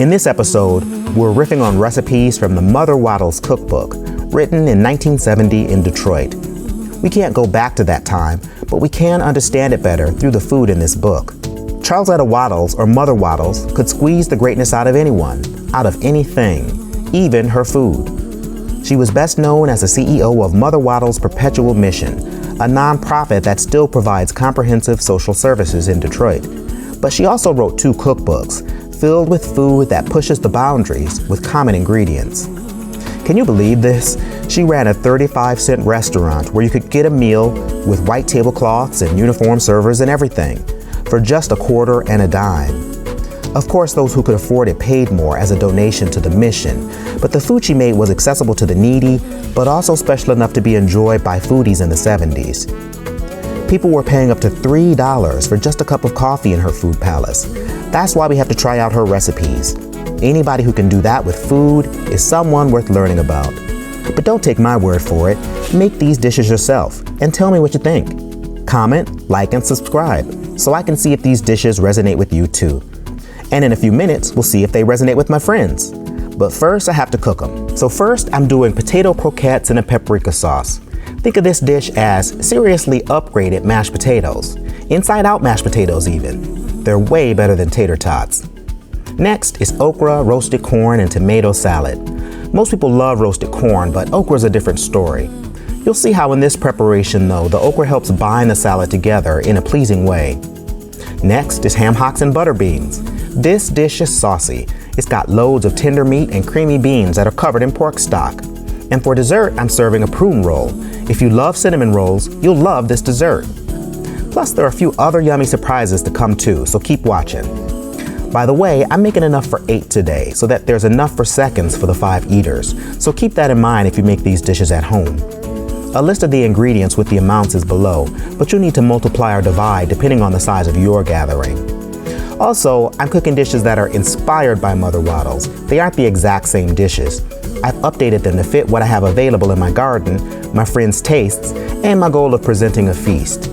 In this episode, we're riffing on recipes from the Mother Waddles cookbook, written in 1970 in Detroit. We can't go back to that time, but we can understand it better through the food in this book. Charlotta Waddles, or Mother Waddles, could squeeze the greatness out of anyone, out of anything, even her food. She was best known as the CEO of Mother Waddles Perpetual Mission, a nonprofit that still provides comprehensive social services in Detroit. But she also wrote 2 cookbooks, filled with food that pushes the boundaries with common ingredients. Can you believe this? She ran a 35-cent restaurant where you could get a meal with white tablecloths and uniformed servers and everything for just a quarter and a dime. Of course, those who could afford it paid more as a donation to the mission, but the food she made was accessible to the needy, but also special enough to be enjoyed by foodies in the 70s. People were paying up to $3 for just a cup of coffee in her food palace. That's why we have to try out her recipes. Anybody who can do that with food is someone worth learning about. But don't take my word for it. Make these dishes yourself and tell me what you think. Comment, like, and subscribe so I can see if these dishes resonate with you too. And in a few minutes, we'll see if they resonate with my friends. But first, I have to cook them. So first, I'm doing potato croquettes in a paprika sauce. Think of this dish as seriously upgraded mashed potatoes. Inside-out mashed potatoes even. They're way better than tater tots. Next is okra, roasted corn, and tomato salad. Most people love roasted corn, but okra is a different story. You'll see how in this preparation, though, the okra helps bind the salad together in a pleasing way. Next is ham hocks and butter beans. This dish is saucy. It's got loads of tender meat and creamy beans that are covered in pork stock. And for dessert, I'm serving a prune roll. If you love cinnamon rolls, you'll love this dessert. Plus, there are a few other yummy surprises to come too, so keep watching. By the way, I'm making enough for 8 today, so that there's enough for seconds for the 5 eaters. So keep that in mind if you make these dishes at home. A list of the ingredients with the amounts is below, but you'll need to multiply or divide depending on the size of your gathering. Also, I'm cooking dishes that are inspired by Mother Waddles. They aren't the exact same dishes. I've updated them to fit what I have available in my garden, my friends' tastes, and my goal of presenting a feast.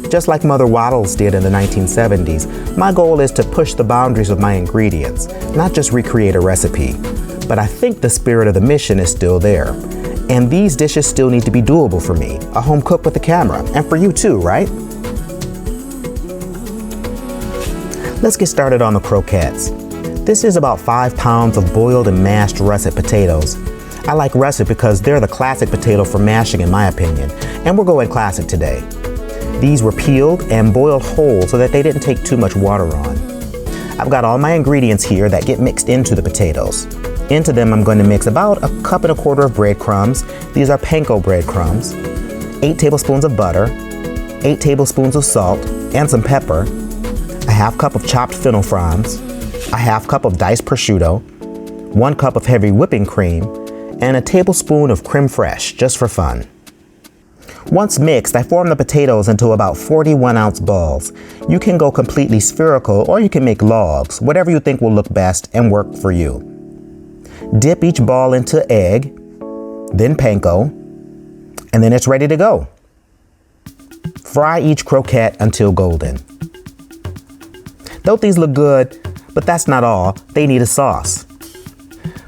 Just like Mother Waddles did in the 1970s, my goal is to push the boundaries of my ingredients, not just recreate a recipe. But I think the spirit of the mission is still there. And these dishes still need to be doable for me, a home cook with a camera, and for you too, right? Let's get started on the croquettes. This is about 5 pounds of boiled and mashed russet potatoes. I like russet because they're the classic potato for mashing in my opinion, and we're going classic today. These were peeled and boiled whole so that they didn't take too much water on. I've got all my ingredients here that get mixed into the potatoes. Into them, I'm going to mix about 1.25 cups of breadcrumbs. These are panko breadcrumbs. 8 tablespoons of butter, 8 tablespoons of salt and some pepper, 1/2 cup of chopped fennel fronds, 1/2 cup of diced prosciutto, 1 cup of heavy whipping cream, and a tablespoon of creme fraiche, just for fun. Once mixed, I form the potatoes into about 41-ounce balls. You can go completely spherical or you can make logs, whatever you think will look best and work for you. Dip each ball into egg, then panko, and then it's ready to go. Fry each croquette until golden. Don't these look good? But that's not all. They need a sauce.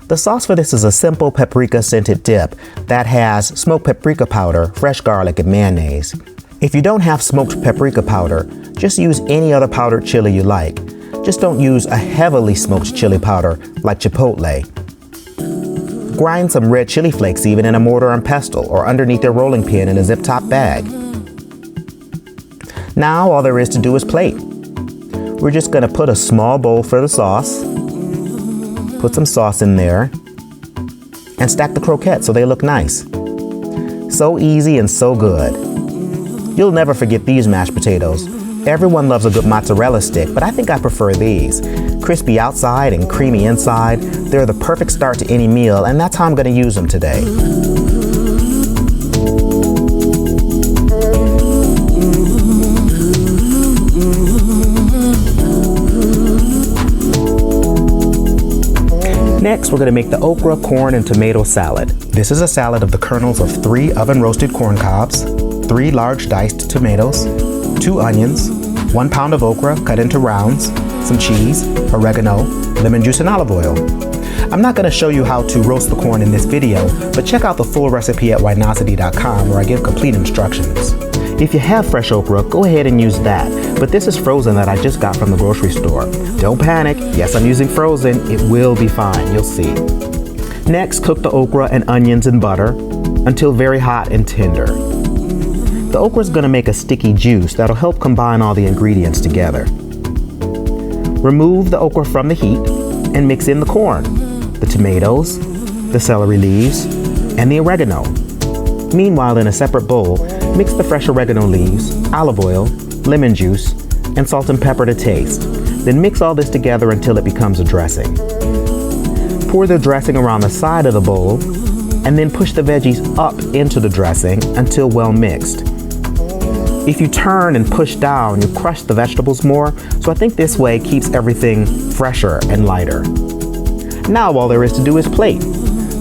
The sauce for this is a simple paprika-scented dip that has smoked paprika powder, fresh garlic, and mayonnaise. If you don't have smoked paprika powder, just use any other powdered chili you like. Just don't use a heavily smoked chili powder like chipotle. Grind some red chili flakes even in a mortar and pestle or underneath your rolling pin in a zip-top bag. Now all there is to do is plate. We're just going to put a small bowl for the sauce. Put some sauce in there and stack the croquettes so they look nice. So easy and so good. You'll never forget these mashed potatoes. Everyone loves a good mozzarella stick, but I think I prefer these. Crispy outside and creamy inside. They're the perfect start to any meal, and that's how I'm going to use them today. Next, we're going to make the okra, corn, and tomato salad. This is a salad of the kernels of 3 oven-roasted corn cobs, 3 large diced tomatoes, 2 onions, 1 pound of okra cut into rounds, some cheese, oregano, lemon juice, and olive oil. I'm not going to show you how to roast the corn in this video, but check out the full recipe at winosity.com where I give complete instructions. If you have fresh okra, go ahead and use that, but this is frozen that I just got from the grocery store. Don't panic, yes, I'm using frozen, it will be fine, you'll see. Next, cook the okra and onions in butter until very hot and tender. The okra is going to make a sticky juice that'll help combine all the ingredients together. Remove the okra from the heat and mix in the corn, the tomatoes, the celery leaves, and the oregano. Meanwhile, in a separate bowl, mix the fresh oregano leaves, olive oil, lemon juice, and salt and pepper to taste. Then mix all this together until it becomes a dressing. Pour the dressing around the side of the bowl, and then push the veggies up into the dressing until well mixed. If you turn and push down, you crush the vegetables more, so I think this way keeps everything fresher and lighter. Now all there is to do is plate.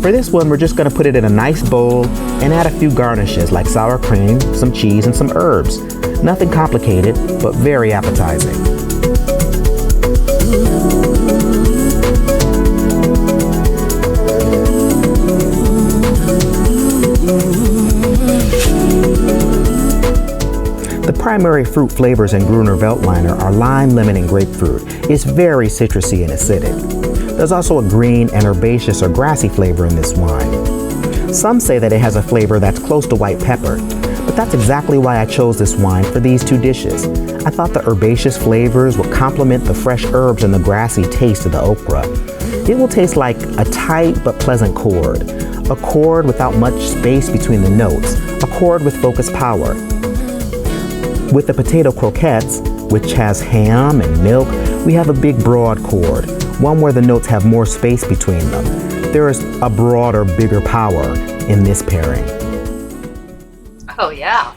For this one, we're just going to put it in a nice bowl and add a few garnishes like sour cream, some cheese, and some herbs. Nothing complicated, but very appetizing. The primary fruit flavors in Gruner Veltliner are lime, lemon, and grapefruit. It's very citrusy and acidic. There's also a green and herbaceous or grassy flavor in this wine. Some say that it has a flavor that's close to white pepper, but that's exactly why I chose this wine for these two dishes. I thought the herbaceous flavors would complement the fresh herbs and the grassy taste of the okra. It will taste like a tight but pleasant chord, a chord without much space between the notes, a chord with focused power. With the potato croquettes, which has ham and milk, we have a big broad chord, one where the notes have more space between them. There is a broader, bigger power in this pairing. Oh yeah.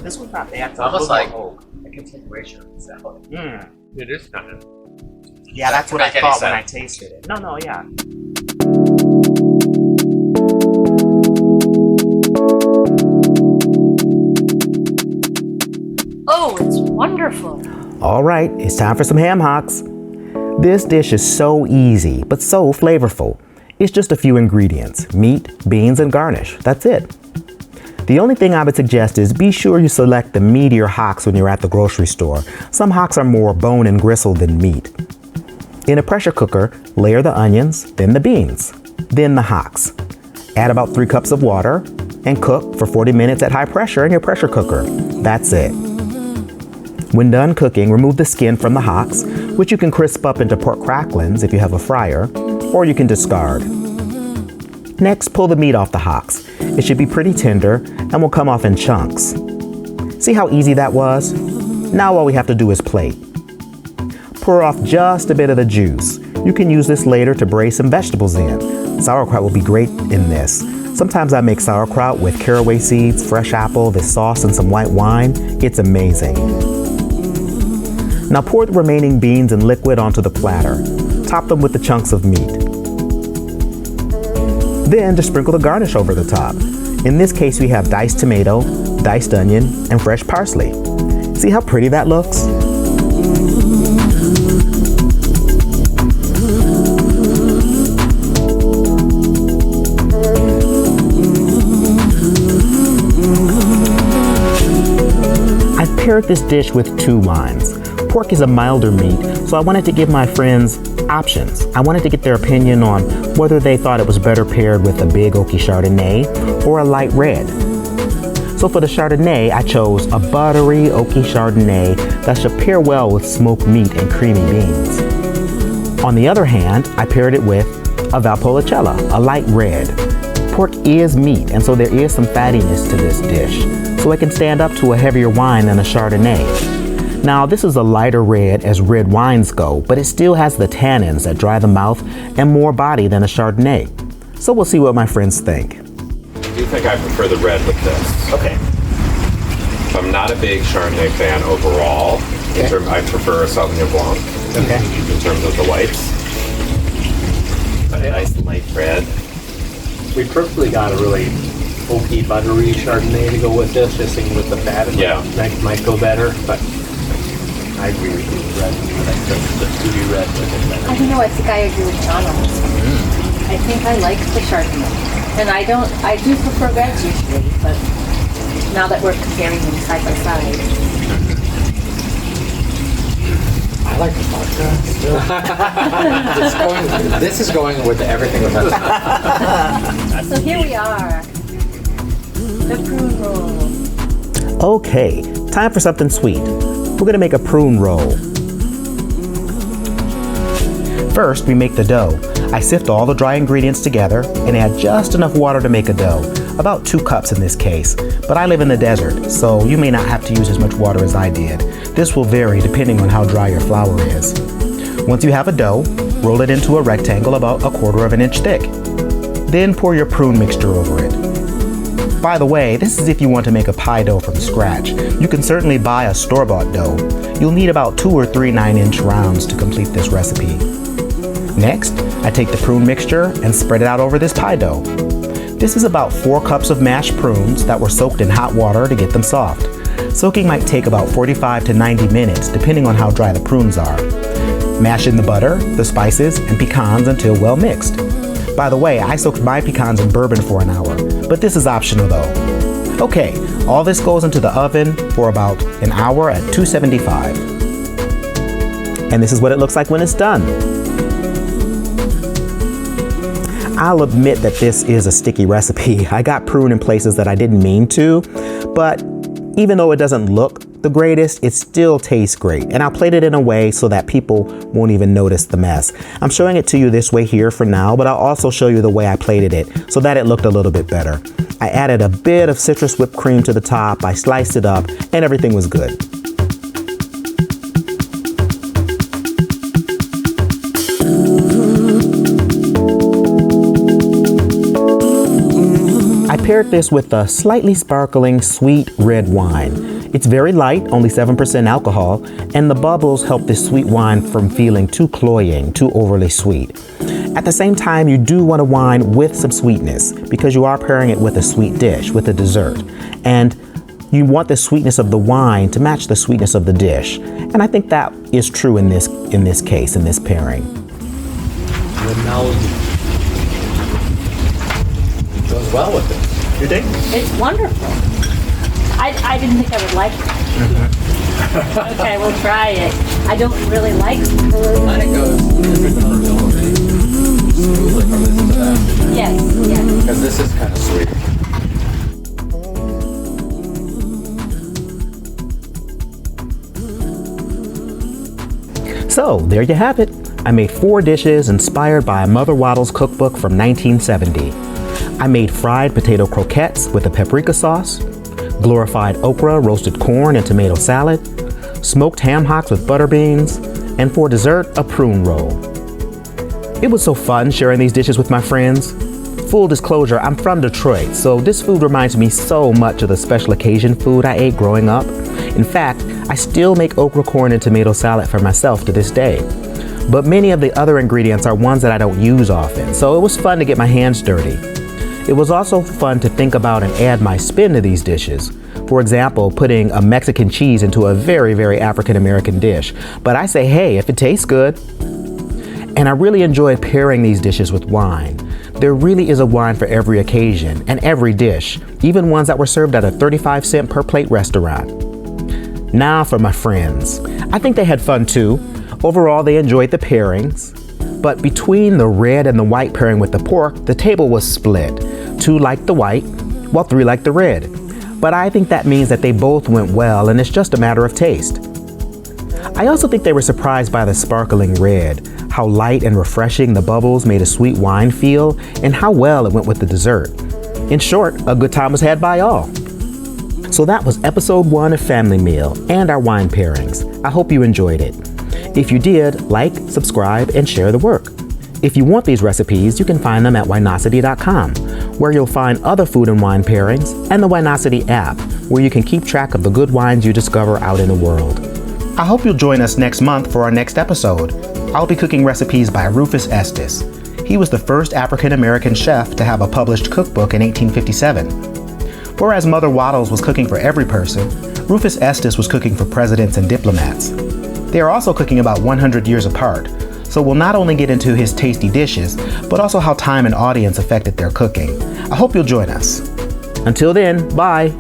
This one's not bad. It's almost like a continuation of the salad. it is kind of. Yeah, that's what I Make any thought when I sense. tasted it. No, yeah. Oh, it's wonderful. All right, it's time for some ham hocks. This dish is so easy, but so flavorful. It's just a few ingredients: meat, beans, and garnish. That's it. The only thing I would suggest is be sure you select the meatier hocks when you're at the grocery store. Some hocks are more bone and gristle than meat. In a pressure cooker, layer the onions, then the beans, then the hocks. Add about 3 cups of water and cook for 40 minutes at high pressure in your pressure cooker. That's it. When done cooking, remove the skin from the hocks, which you can crisp up into pork cracklings if you have a fryer, or you can discard. Next, pull the meat off the hocks. It should be pretty tender and will come off in chunks. See how easy that was? Now all we have to do is plate. Pour off just a bit of the juice. You can use this later to braise some vegetables in. Sauerkraut will be great in this. Sometimes I make sauerkraut with caraway seeds, fresh apple, this sauce, and some white wine. It's amazing. Now pour the remaining beans and liquid onto the platter. Top them with the chunks of meat. Then just sprinkle the garnish over the top. In this case, we have diced tomato, diced onion, and fresh parsley. See how pretty that looks? I've paired this dish with 2 wines. Pork is a milder meat, so I wanted to give my friends options. I wanted to get their opinion on whether they thought it was better paired with a big oaky Chardonnay or a light red. So for the Chardonnay, I chose a buttery oaky Chardonnay that should pair well with smoked meat and creamy beans. On the other hand, I paired it with a Valpolicella, a light red. Pork is meat, and so there is some fattiness to this dish, so it can stand up to a heavier wine than a Chardonnay. Now, this is a lighter red as red wines go, but it still has the tannins that dry the mouth and more body than a Chardonnay. So we'll see what my friends think. I do think I prefer the red with this. Okay. I'm not a big Chardonnay fan overall. I prefer a Sauvignon Blanc in terms of the whites. But a nice light red. We purposely got a really oaky, buttery Chardonnay to go with this, just thinking with the fat, it might go better. But I agree with you. Red. I like the fruity red with it better. I don't know. I think I agree with John on this one. I think I like the Chardonnay, and I do prefer reds usually, but now that we're comparing them side by side, I like the vodka. This is going with everything with us. so here we are, the prune roll. Okay, time for something sweet. We're gonna make a prune roll. First, we make the dough. I sift all the dry ingredients together and add just enough water to make a dough, about 2 cups in this case. But I live in the desert, so you may not have to use as much water as I did. This will vary depending on how dry your flour is. Once you have a dough, roll it into a rectangle about 1/4 of an inch thick. Then pour your prune mixture over it. By the way, this is if you want to make a pie dough from scratch. You can certainly buy a store-bought dough. You'll need about 2 or 3 9-inch rounds to complete this recipe. Next, I take the prune mixture and spread it out over this pie dough. This is about 4 cups of mashed prunes that were soaked in hot water to get them soft. Soaking might take about 45 to 90 minutes depending on how dry the prunes are. Mash in the butter, the spices, and pecans until well mixed. By the way, I soaked my pecans in bourbon for an hour, but this is optional though. Okay, all this goes into the oven for about an hour at 275. And this is what it looks like when it's done. I'll admit that this is a sticky recipe. I got prune in places that I didn't mean to, but even though it doesn't look the greatest, it still tastes great. And I'll plate it in a way so that people won't even notice the mess. I'm showing it to you this way here for now, but I'll also show you the way I plated it so that it looked a little bit better. I added a bit of citrus whipped cream to the top, I sliced it up, and everything was good. I paired this with a slightly sparkling sweet red wine. It's very light, only 7% alcohol, and the bubbles help this sweet wine from feeling too cloying, too overly sweet. At the same time, you do want a wine with some sweetness because you are pairing it with a sweet dish, with a dessert. And you want the sweetness of the wine to match the sweetness of the dish. And I think that is true in this case, in this pairing. Goes well with it. You think? It's wonderful. I didn't think I would like it. Okay, we'll try it. I don't really like prune. And it goes smoothly from this to that. Yes. Because this is kind of sweet. So there you have it. I made 4 dishes inspired by Mother Waddles' cookbook from 1970. I made fried potato croquettes with a paprika sauce, glorified okra, roasted corn, and tomato salad, smoked ham hocks with butter beans, and for dessert, a prune roll. It was so fun sharing these dishes with my friends. Full disclosure, I'm from Detroit, so this food reminds me so much of the special occasion food I ate growing up. In fact, I still make okra, corn, and tomato salad for myself to this day. But many of the other ingredients are ones that I don't use often, so it was fun to get my hands dirty. It was also fun to think about and add my spin to these dishes. For example, putting a Mexican cheese into a very, very African-American dish. But I say, hey, if it tastes good. And I really enjoyed pairing these dishes with wine. There really is a wine for every occasion and every dish, even ones that were served at a 35-cent per plate restaurant. Now for my friends. I think they had fun too. Overall, they enjoyed the pairings. But between the red and the white pairing with the pork, the table was split. 2 liked the white, while 3 liked the red. But I think that means that they both went well, and it's just a matter of taste. I also think they were surprised by the sparkling red, how light and refreshing the bubbles made a sweet wine feel, and how well it went with the dessert. In short, a good time was had by all. So that was episode 1 of Family Meal and our wine pairings. I hope you enjoyed it. If you did, like, subscribe, and share the work. If you want these recipes, you can find them at winosity.com, where you'll find other food and wine pairings, and the Winosity app, where you can keep track of the good wines you discover out in the world. I hope you'll join us next month for our next episode. I'll be cooking recipes by Rufus Estes. He was the first African-American chef to have a published cookbook in 1857. Whereas Mother Waddles was cooking for every person, Rufus Estes was cooking for presidents and diplomats. They are also cooking about 100 years apart, so we'll not only get into his tasty dishes, but also how time and audience affected their cooking. I hope you'll join us. Until then, bye!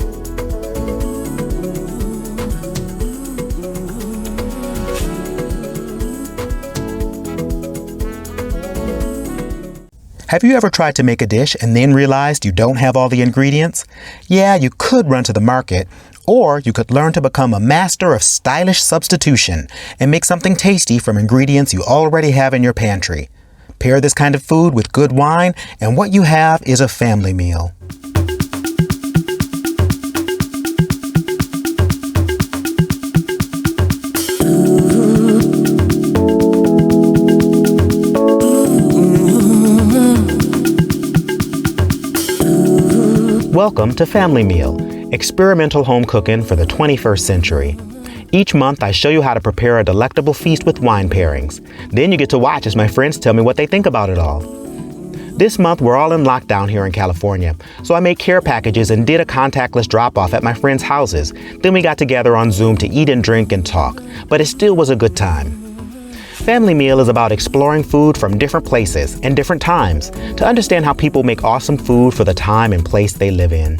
Have you ever tried to make a dish and then realized you don't have all the ingredients? Yeah, you could run to the market, or you could learn to become a master of stylish substitution and make something tasty from ingredients you already have in your pantry. Pair this kind of food with good wine, and what you have is a family meal. Welcome to Family Meal, experimental home cooking for the 21st century. Each month I show you how to prepare a delectable feast with wine pairings. Then you get to watch as my friends tell me what they think about it all. This month we're all in lockdown here in California, so I made care packages and did a contactless drop-off at my friends' houses. Then we got together on Zoom to eat and drink and talk, but it still was a good time. Family Meal is about exploring food from different places and different times to understand how people make awesome food for the time and place they live in.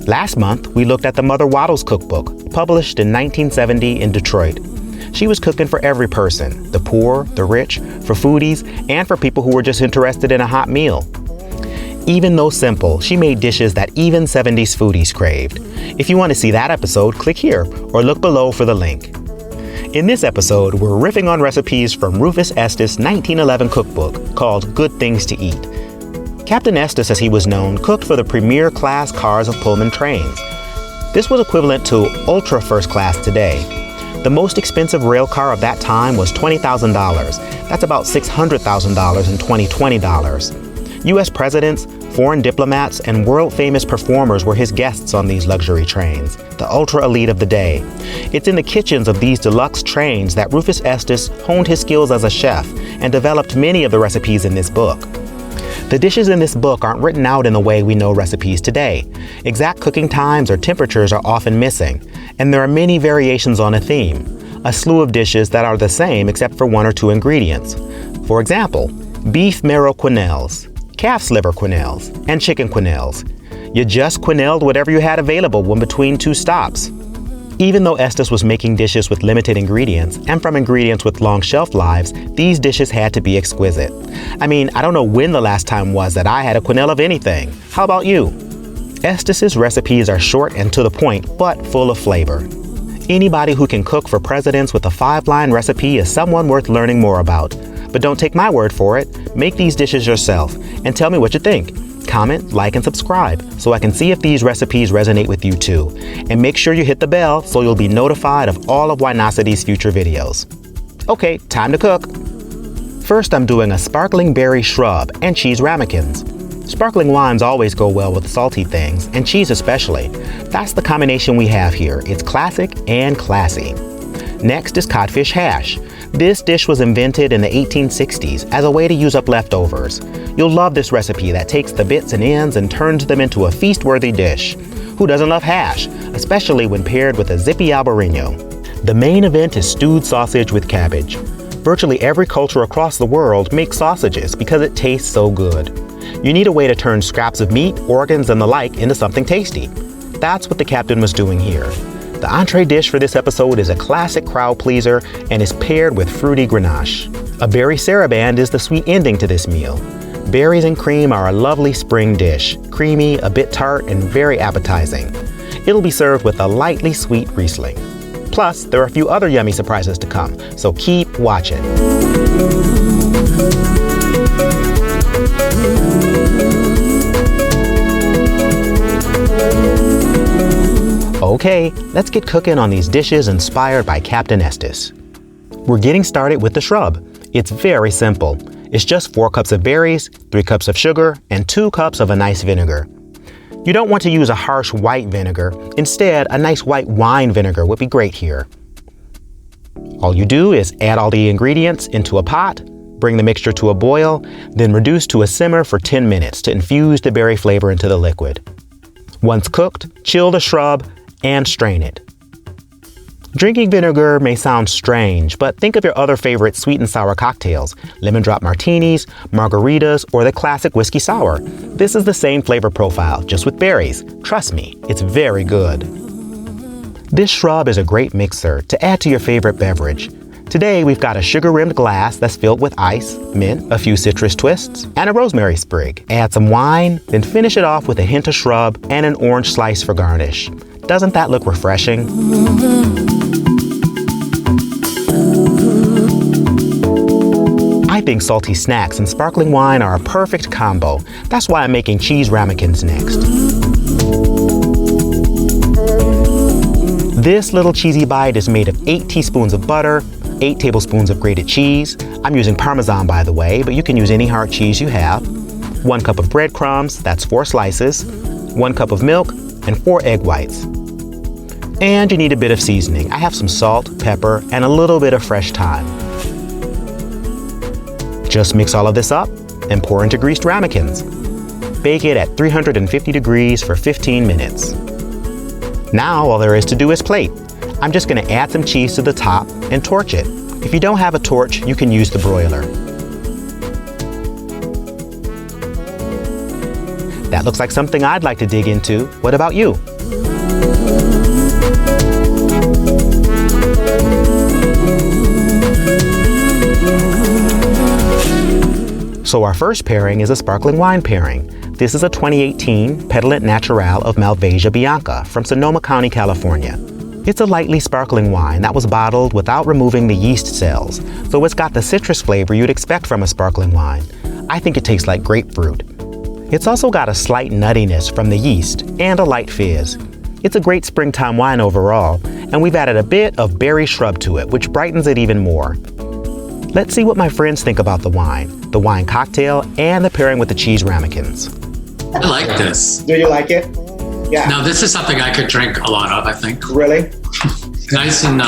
Last month, we looked at the Mother Waddles cookbook, published in 1970 in Detroit. She was cooking for every person, the poor, the rich, for foodies, and for people who were just interested in a hot meal. Even though simple, she made dishes that even 70s foodies craved. If you want to see that episode, click here or look below for the link. In this episode, we're riffing on recipes from Rufus Estes' 1911 cookbook called Good Things to Eat. Captain Estes, as he was known, cooked for the premier class cars of Pullman trains. This was equivalent to ultra first class today. The most expensive rail car of that time was $20,000. That's about $600,000 in 2020 dollars. U.S. presidents, foreign diplomats, and world-famous performers were his guests on these luxury trains, the ultra-elite of the day. It's in the kitchens of these deluxe trains that Rufus Estes honed his skills as a chef and developed many of the recipes in this book. The dishes in this book aren't written out in the way we know recipes today. Exact cooking times or temperatures are often missing, and there are many variations on a theme, a slew of dishes that are the same except for one or two ingredients. For example, beef marrow quenelles, calf's liver quenelles, and chicken quenelles. You just quenelled whatever you had available when between two stops. Even though Estes was making dishes with limited ingredients and from ingredients with long shelf lives, these dishes had to be exquisite. I mean, I don't know when the last time was that I had a quenelle of anything. How about you? Estes' recipes are short and to the point, but full of flavor. Anybody who can cook for presidents with a 5-line recipe is someone worth learning more about. But don't take my word for it. Make these dishes yourself and tell me what you think. Comment, like, and subscribe so I can see if these recipes resonate with you too. And make sure you hit the bell so you'll be notified of all of Winosity's future videos. Okay, time to cook. First, I'm doing a sparkling berry shrub and cheese ramekins. Sparkling wines always go well with salty things, and cheese especially. That's the combination we have here. It's classic and classy. Next is codfish hash. This dish was invented in the 1860s as a way to use up leftovers. You'll love this recipe that takes the bits and ends and turns them into a feast-worthy dish. Who doesn't love hash, especially when paired with a zippy albarino? The main event is stewed sausage with cabbage. Virtually every culture across the world makes sausages because it tastes so good. You need a way to turn scraps of meat, organs, and the like into something tasty. That's what the captain was doing here. The entree dish for this episode is a classic crowd pleaser and is paired with fruity grenache. A berry saraband is the sweet ending to this meal. Berries and cream are a lovely spring dish, creamy, a bit tart, and very appetizing. It'll be served with a lightly sweet Riesling. Plus, there are a few other yummy surprises to come, so keep watching. Okay, let's get cooking on these dishes inspired by Captain Estes. We're getting started with the shrub. It's very simple. It's just 4 cups of berries, 3 cups of sugar, and 2 cups of a nice vinegar. You don't want to use a harsh white vinegar. Instead, a nice white wine vinegar would be great here. All you do is add all the ingredients into a pot, bring the mixture to a boil, then reduce to a simmer for 10 minutes to infuse the berry flavor into the liquid. Once cooked, chill the shrub and strain it. Drinking vinegar may sound strange, but think of your other favorite sweet and sour cocktails, lemon drop martinis, margaritas, or the classic whiskey sour. This is the same flavor profile, just with berries. Trust me, it's very good. This shrub is a great mixer to add to your favorite beverage. Today, we've got a sugar-rimmed glass that's filled with ice, mint, a few citrus twists, and a rosemary sprig. Add some wine, then finish it off with a hint of shrub and an orange slice for garnish. Doesn't that look refreshing? I think salty snacks and sparkling wine are a perfect combo. That's why I'm making cheese ramekins next. This little cheesy bite is made of 8 teaspoons of butter, 8 tablespoons of grated cheese. I'm using Parmesan, by the way, but you can use any hard cheese you have. 1 cup of breadcrumbs, that's 4 slices, 1 cup of milk, and 4 egg whites. And you need a bit of seasoning. I have some salt, pepper, and a little bit of fresh thyme. Just mix all of this up and pour into greased ramekins. Bake it at 350 degrees for 15 minutes. Now all there is to do is plate. I'm just going to add some cheese to the top and torch it. If you don't have a torch, you can use the broiler. That looks like something I'd like to dig into. What about you? So our first pairing is a sparkling wine pairing. This is a 2018 Petulant Naturale of Malvasia Bianca from Sonoma County, California. It's a lightly sparkling wine that was bottled without removing the yeast cells, so it's got the citrus flavor you'd expect from a sparkling wine. I think it tastes like grapefruit. It's also got a slight nuttiness from the yeast and a light fizz. It's a great springtime wine overall, and we've added a bit of berry shrub to it, which brightens it even more. Let's see what my friends think about the wine cocktail, and the pairing with the cheese ramekins. I like this. Do you like it? Yeah. Now, this is something I could drink a lot of, I think. Really? Nice and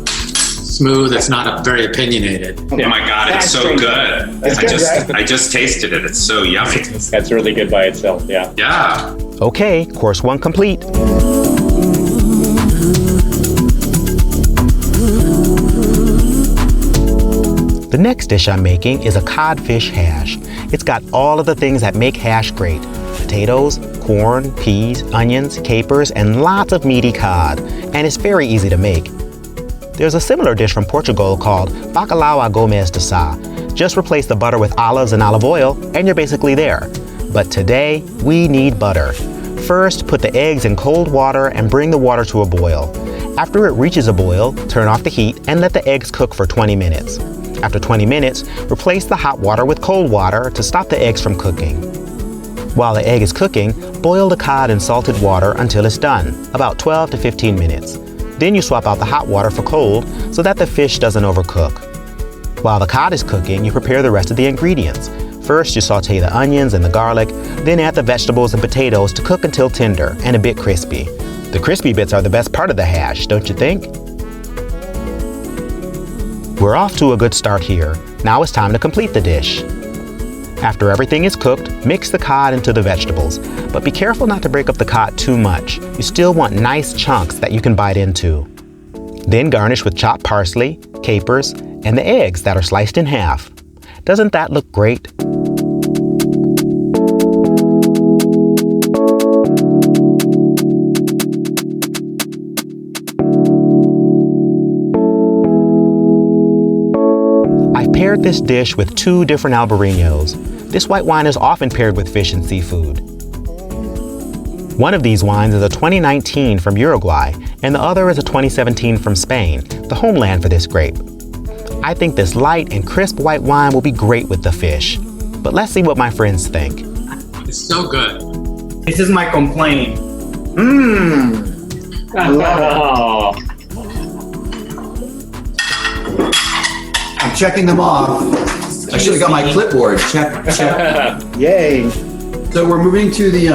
smooth. It's not very opinionated. Oh my God, it's so good. It's good, right? I just tasted it. It's so yummy. That's really good by itself, yeah. Yeah. Okay, course 1 complete. The next dish I'm making is a codfish hash. It's got all of the things that make hash great. Potatoes, corn, peas, onions, capers, and lots of meaty cod. And it's very easy to make. There's a similar dish from Portugal called bacalhau à Gomes de Sá. Just replace the butter with olives and olive oil, and you're basically there. But today, we need butter. First, put the eggs in cold water and bring the water to a boil. After it reaches a boil, turn off the heat and let the eggs cook for 20 minutes. After 20 minutes, replace the hot water with cold water to stop the eggs from cooking. While the egg is cooking, boil the cod in salted water until it's done, about 12 to 15 minutes. Then you swap out the hot water for cold so that the fish doesn't overcook. While the cod is cooking, you prepare the rest of the ingredients. First, you saute the onions and the garlic, then add the vegetables and potatoes to cook until tender and a bit crispy. The crispy bits are the best part of the hash, don't you think? We're off to a good start here. Now it's time to complete the dish. After everything is cooked, mix the cod into the vegetables, but be careful not to break up the cod too much. You still want nice chunks that you can bite into. Then garnish with chopped parsley, capers, and the eggs that are sliced in half. Doesn't that look great? I've paired this dish with 2 different Albareños. This white wine is often paired with fish and seafood. One of these wines is a 2019 from Uruguay, and the other is a 2017 from Spain, the homeland for this grape. I think this light and crisp white wine will be great with the fish. But let's see what my friends think. It's so good. This is my complaint. Oh, I'm checking them off. I should have got my clipboard. Check. Yay. So we're moving to the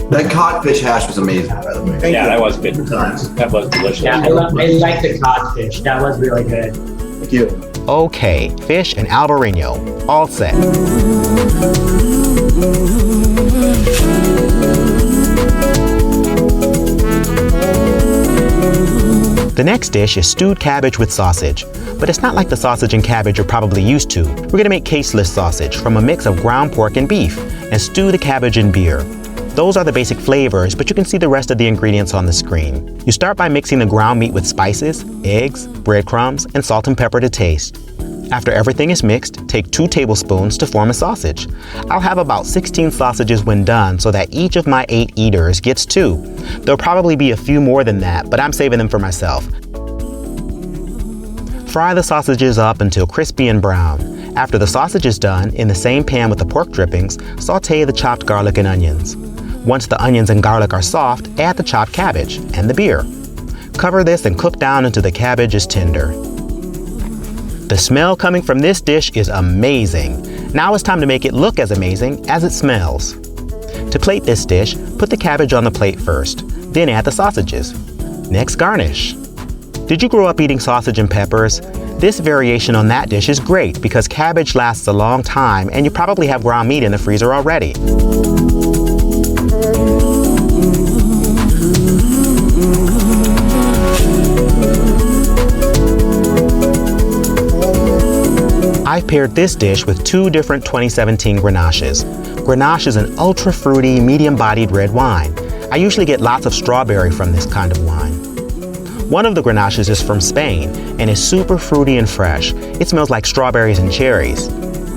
that codfish hash was amazing, by the way. yeah, that was good. That was delicious. Yeah, I like the codfish. That was really good. Thank you. Okay, fish and Albareño, all set. The next dish is stewed cabbage with sausage, but it's not like the sausage and cabbage you're probably used to. We're gonna make caseless sausage from a mix of ground pork and beef and stew the cabbage in beer. Those are the basic flavors, but you can see the rest of the ingredients on the screen. You start by mixing the ground meat with spices, eggs, breadcrumbs, and salt and pepper to taste. After everything is mixed, take 2 tablespoons to form a sausage. I'll have about 16 sausages when done so that each of my 8 eaters gets 2. There'll probably be a few more than that, but I'm saving them for myself. Fry the sausages up until crispy and brown. After the sausage is done, in the same pan with the pork drippings, saute the chopped garlic and onions. Once the onions and garlic are soft, add the chopped cabbage and the beer. Cover this and cook down until the cabbage is tender. The smell coming from this dish is amazing. Now it's time to make it look as amazing as it smells. To plate this dish, put the cabbage on the plate first, then add the sausages. Next, garnish. Did you grow up eating sausage and peppers? This variation on that dish is great because cabbage lasts a long time and you probably have ground meat in the freezer already. I've paired this dish with 2 different 2017 Grenaches. Grenache is an ultra-fruity, medium-bodied red wine. I usually get lots of strawberry from this kind of wine. One of the Grenaches is from Spain and is super fruity and fresh. It smells like strawberries and cherries.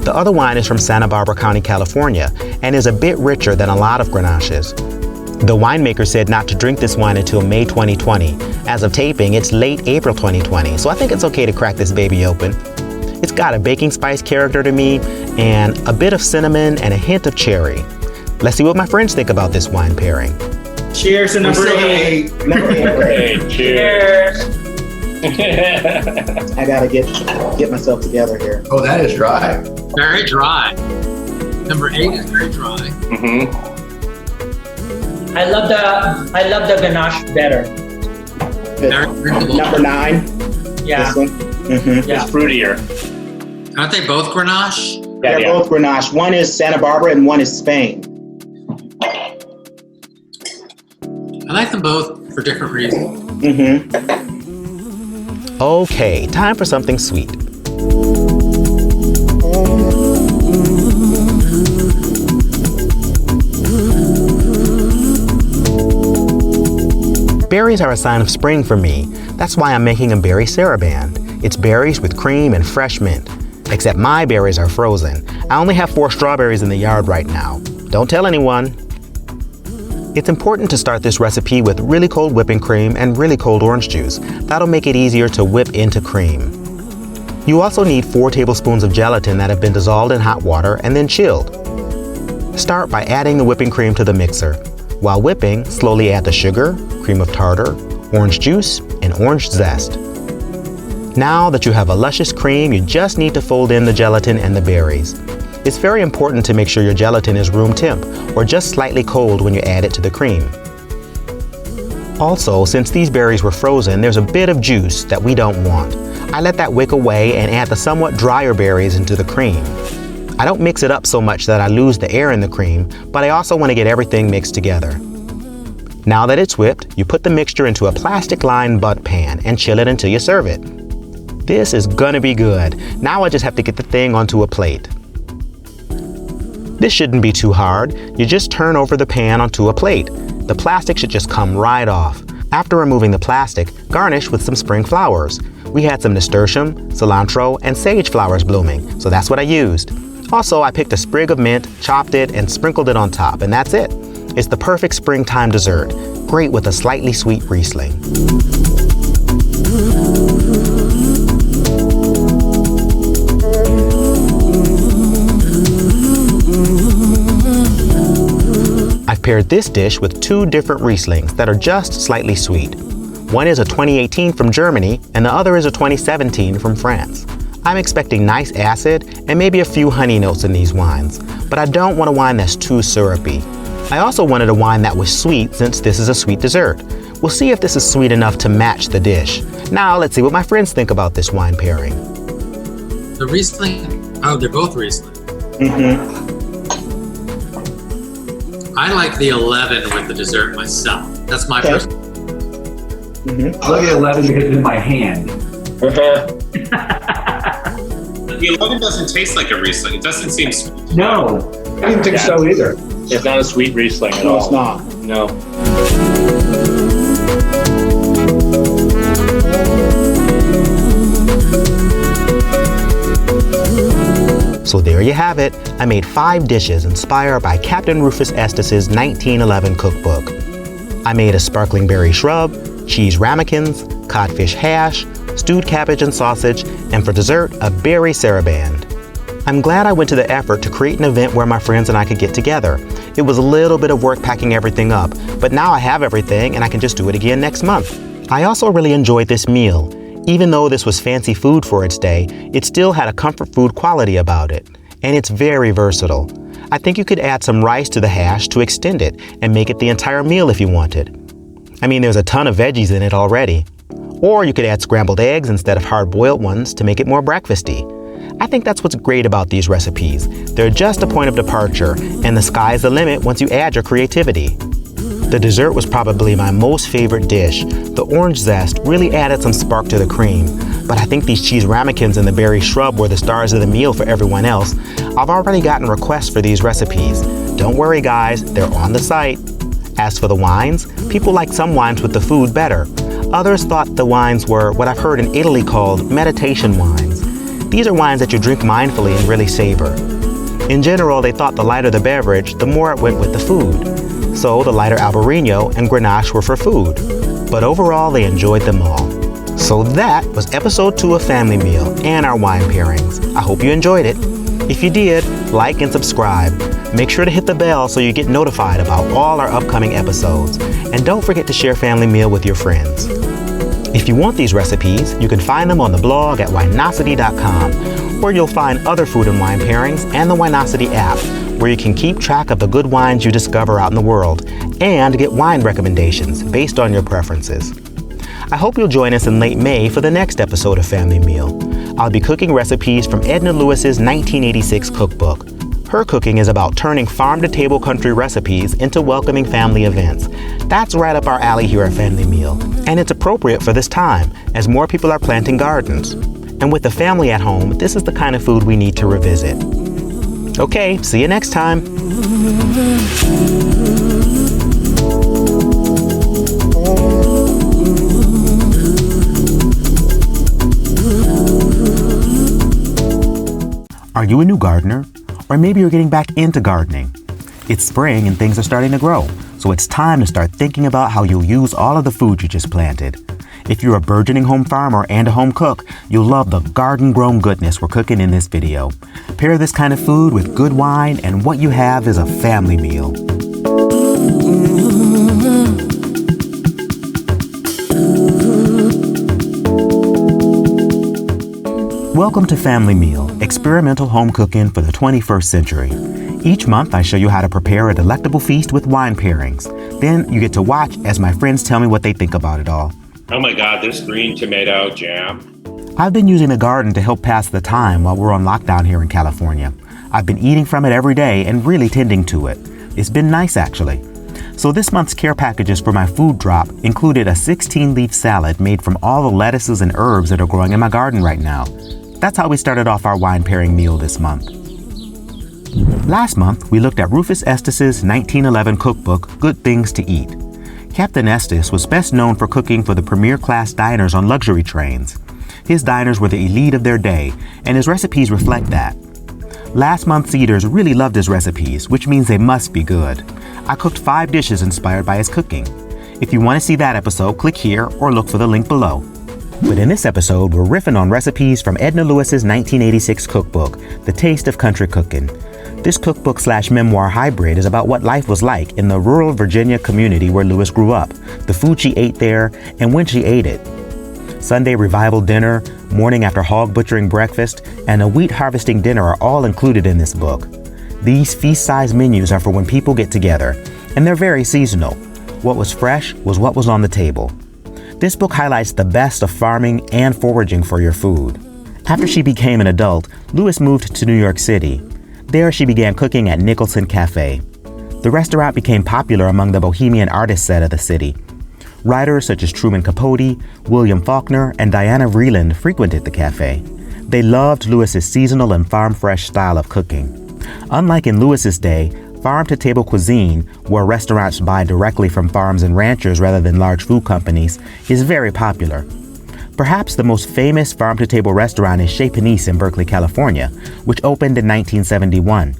The other wine is from Santa Barbara County, California, and is a bit richer than a lot of Grenaches. The winemaker said not to drink this wine until May 2020. As of taping, it's late April 2020, so I think it's okay to crack this baby open. It's got a baking spice character to me, and a bit of cinnamon and a hint of cherry. Let's see what my friends think about this wine pairing. Cheers to number 8. Number 8. Cheers. I gotta get myself together here. Oh, that is dry. Very dry. Number 8 is very dry. Mm-hmm. I love the ganache better. Very drinkable. Number 9. Yeah. This one. Mm-hmm. Yeah. It's fruitier. Aren't they both Grenache? They're both Grenache. One is Santa Barbara and one is Spain. I like them both for different reasons. Mm-hmm. Okay, time for something sweet. Berries are a sign of spring for me. That's why I'm making a berry saraband. It's berries with cream and fresh mint. Except my berries are frozen. I only have 4 strawberries in the yard right now. Don't tell anyone. It's important to start this recipe with really cold whipping cream and really cold orange juice. That'll make it easier to whip into cream. You also need 4 tablespoons of gelatin that have been dissolved in hot water and then chilled. Start by adding the whipping cream to the mixer. While whipping, slowly add the sugar, cream of tartar, orange juice, and orange zest. Now that you have a luscious cream, you just need to fold in the gelatin and the berries. It's very important to make sure your gelatin is room temp or just slightly cold when you add it to the cream. Also, since these berries were frozen, there's a bit of juice that we don't want. I let that wick away and add the somewhat drier berries into the cream. I don't mix it up so much that I lose the air in the cream, but I also want to get everything mixed together. Now that it's whipped, you put the mixture into a plastic-lined butt pan and chill it until you serve it. This is gonna be good. Now I just have to get the thing onto a plate. This shouldn't be too hard. You just turn over the pan onto a plate. The plastic should just come right off. After removing the plastic, garnish with some spring flowers. We had some nasturtium, cilantro, and sage flowers blooming, so that's what I used. Also, I picked a sprig of mint, chopped it, and sprinkled it on top, and that's it. It's the perfect springtime dessert. Great with a slightly sweet Riesling. I've paired this dish with 2 different Rieslings that are just slightly sweet. One is a 2018 from Germany, and the other is a 2017 from France. I'm expecting nice acid and maybe a few honey notes in these wines, but I don't want a wine that's too syrupy. I also wanted a wine that was sweet since this is a sweet dessert. We'll see if this is sweet enough to match the dish. Now let's see what my friends think about this wine pairing. The Riesling, oh, they're both Riesling. Mm-hmm. I like the 11 with the dessert myself. That's my Okay. first. Look at 11 because it's in my hand. The 11 doesn't taste like a Riesling. It doesn't seem sweet. No, I didn't think so either. It's not a sweet Riesling at No, all. it's not. No. So there you have it. I made 5 dishes inspired by Captain Rufus Estes' 1911 cookbook. I made a sparkling berry shrub, cheese ramekins, codfish hash, stewed cabbage and sausage, and for dessert, a berry saraband. I'm glad I went to the effort to create an event where my friends and I could get together. It was a little bit of work packing everything up, but now I have everything and I can just do it again next month. I also really enjoyed this meal. Even though this was fancy food for its day, it still had a comfort food quality about it. And it's very versatile. I think you could add some rice to the hash to extend it and make it the entire meal if you wanted. I mean, there's a ton of veggies in it already. Or you could add scrambled eggs instead of hard-boiled ones to make it more breakfasty. I think that's what's great about these recipes. They're just a point of departure, and the sky's the limit once you add your creativity. The dessert was probably my most favorite dish. The orange zest really added some spark to the cream, but I think these cheese ramekins and the berry shrub were the stars of the meal for everyone else. I've already gotten requests for these recipes. Don't worry guys, they're on the site. As for the wines, people like some wines with the food better. Others thought the wines were what I've heard in Italy called meditation wines. These are wines that you drink mindfully and really savor. In general, they thought the lighter the beverage, the more it went with the food. So the lighter Albarino and Grenache were for food. But overall, they enjoyed them all. So that was episode 2 of Family Meal and our wine pairings. I hope you enjoyed it. If you did, like and subscribe. Make sure to hit the bell so you get notified about all our upcoming episodes. And don't forget to share Family Meal with your friends. If you want these recipes, you can find them on the blog at winosity.com, where you'll find other food and wine pairings and the Winosity app, where you can keep track of the good wines you discover out in the world and get wine recommendations based on your preferences. I hope you'll join us in late May for the next episode of Family Meal. I'll be cooking recipes from Edna Lewis's 1986 cookbook. Her cooking is about turning farm-to-table country recipes into welcoming family events. That's right up our alley here at Family Meal. And it's appropriate for this time, as more people are planting gardens. And with the family at home, this is the kind of food we need to revisit. Okay, see you next time. Are you a new gardener? Or maybe you're getting back into gardening. It's spring and things are starting to grow, so it's time to start thinking about how you'll use all of the food you just planted. If you're a burgeoning home farmer and a home cook, you'll love the garden-grown goodness we're cooking in this video. Pair this kind of food with good wine, and what you have is a family meal. Welcome to Family Meal, experimental home cooking for the 21st century. Each month I show you how to prepare a delectable feast with wine pairings. Then you get to watch as my friends tell me what they think about it all. Oh my God, this green tomato jam. I've been using the garden to help pass the time while we're on lockdown here in California. I've been eating from it every day and really tending to it. It's been nice actually. So this month's care packages for my food drop included a 16-leaf salad made from all the lettuces and herbs that are growing in my garden right now. That's how we started off our wine pairing meal this month. Last month, we looked at Rufus Estes' 1911 cookbook, Good Things to Eat. Captain Estes was best known for cooking for the premier class diners on luxury trains. His diners were the elite of their day, and his recipes reflect that. Last month's eaters really loved his recipes, which means they must be good. I cooked 5 dishes inspired by his cooking. If you want to see that episode, click here or look for the link below. But in this episode, we're riffing on recipes from Edna Lewis's 1986 cookbook, The Taste of Country Cooking. This cookbook/memoir hybrid is about what life was like in the rural Virginia community where Lewis grew up, the food she ate there, and when she ate it. Sunday revival dinner, morning after hog butchering breakfast, and a wheat harvesting dinner are all included in this book. These feast-sized menus are for when people get together, and they're very seasonal. What was fresh was what was on the table. This book highlights the best of farming and foraging for your food. After she became an adult, Lewis moved to New York City. There she began cooking at Nicholson Cafe. The restaurant became popular among the bohemian artist set of the city. Writers such as Truman Capote, William Faulkner, and Diana Vreeland frequented the cafe. They loved Lewis's seasonal and farm-fresh style of cooking. Unlike in Lewis's day, farm-to-table cuisine, where restaurants buy directly from farms and ranchers rather than large food companies, is very popular. Perhaps the most famous farm-to-table restaurant is Chez Panisse in Berkeley, California, which opened in 1971.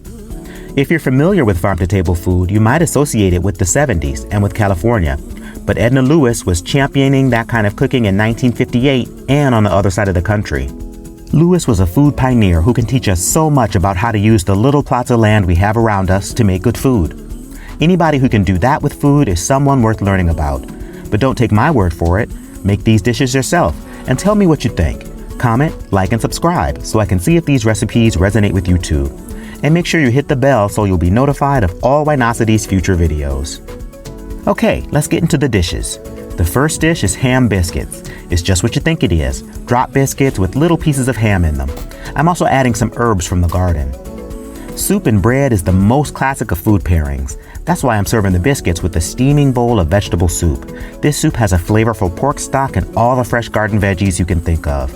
If you're familiar with farm-to-table food, you might associate it with the 70s and with California. But Edna Lewis was championing that kind of cooking in 1958 and on the other side of the country. Lewis was a food pioneer who can teach us so much about how to use the little plots of land we have around us to make good food. Anybody who can do that with food is someone worth learning about. But don't take my word for it. Make these dishes yourself and tell me what you think. Comment, like, and subscribe so I can see if these recipes resonate with you too. And make sure you hit the bell so you'll be notified of all Winosity's future videos. Okay, let's get into the dishes. The first dish is ham biscuits. It's just what you think it is. Drop biscuits with little pieces of ham in them. I'm also adding some herbs from the garden. Soup and bread is the most classic of food pairings. That's why I'm serving the biscuits with a steaming bowl of vegetable soup. This soup has a flavorful pork stock and all the fresh garden veggies you can think of.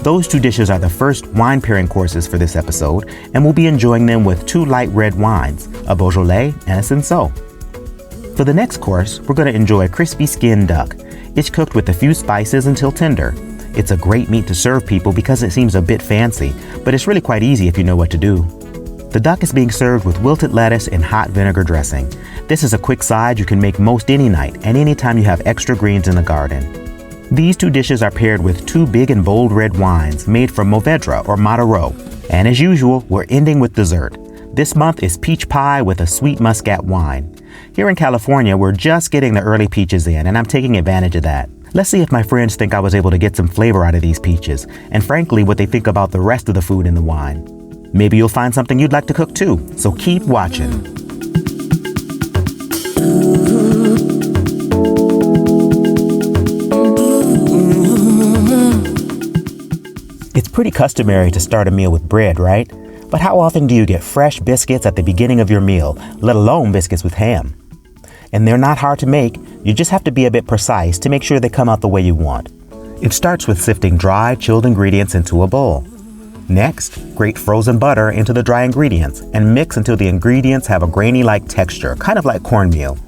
Those two dishes are the first wine pairing courses for this episode, and we'll be enjoying them with two light red wines, a Beaujolais and a Cinsault. For the next course, we're going to enjoy crispy skinned duck. It's cooked with a few spices until tender. It's a great meat to serve people because it seems a bit fancy, but it's really quite easy if you know what to do. The duck is being served with wilted lettuce and hot vinegar dressing. This is a quick side you can make most any night and anytime you have extra greens in the garden. These two dishes are paired with two big and bold red wines made from Mourvedre or Maduro. And as usual, we're ending with dessert. This month is peach pie with a sweet muscat wine. Here in California, we're just getting the early peaches in, and I'm taking advantage of that. Let's see if my friends think I was able to get some flavor out of these peaches, and frankly, what they think about the rest of the food in the wine. Maybe you'll find something you'd like to cook too, so keep watching. It's pretty customary to start a meal with bread, right? But how often do you get fresh biscuits at the beginning of your meal, let alone biscuits with ham? And they're not hard to make, you just have to be a bit precise to make sure they come out the way you want. It starts with sifting dry, chilled ingredients into a bowl. Next, grate frozen butter into the dry ingredients and mix until the ingredients have a grainy-like texture, kind of like cornmeal.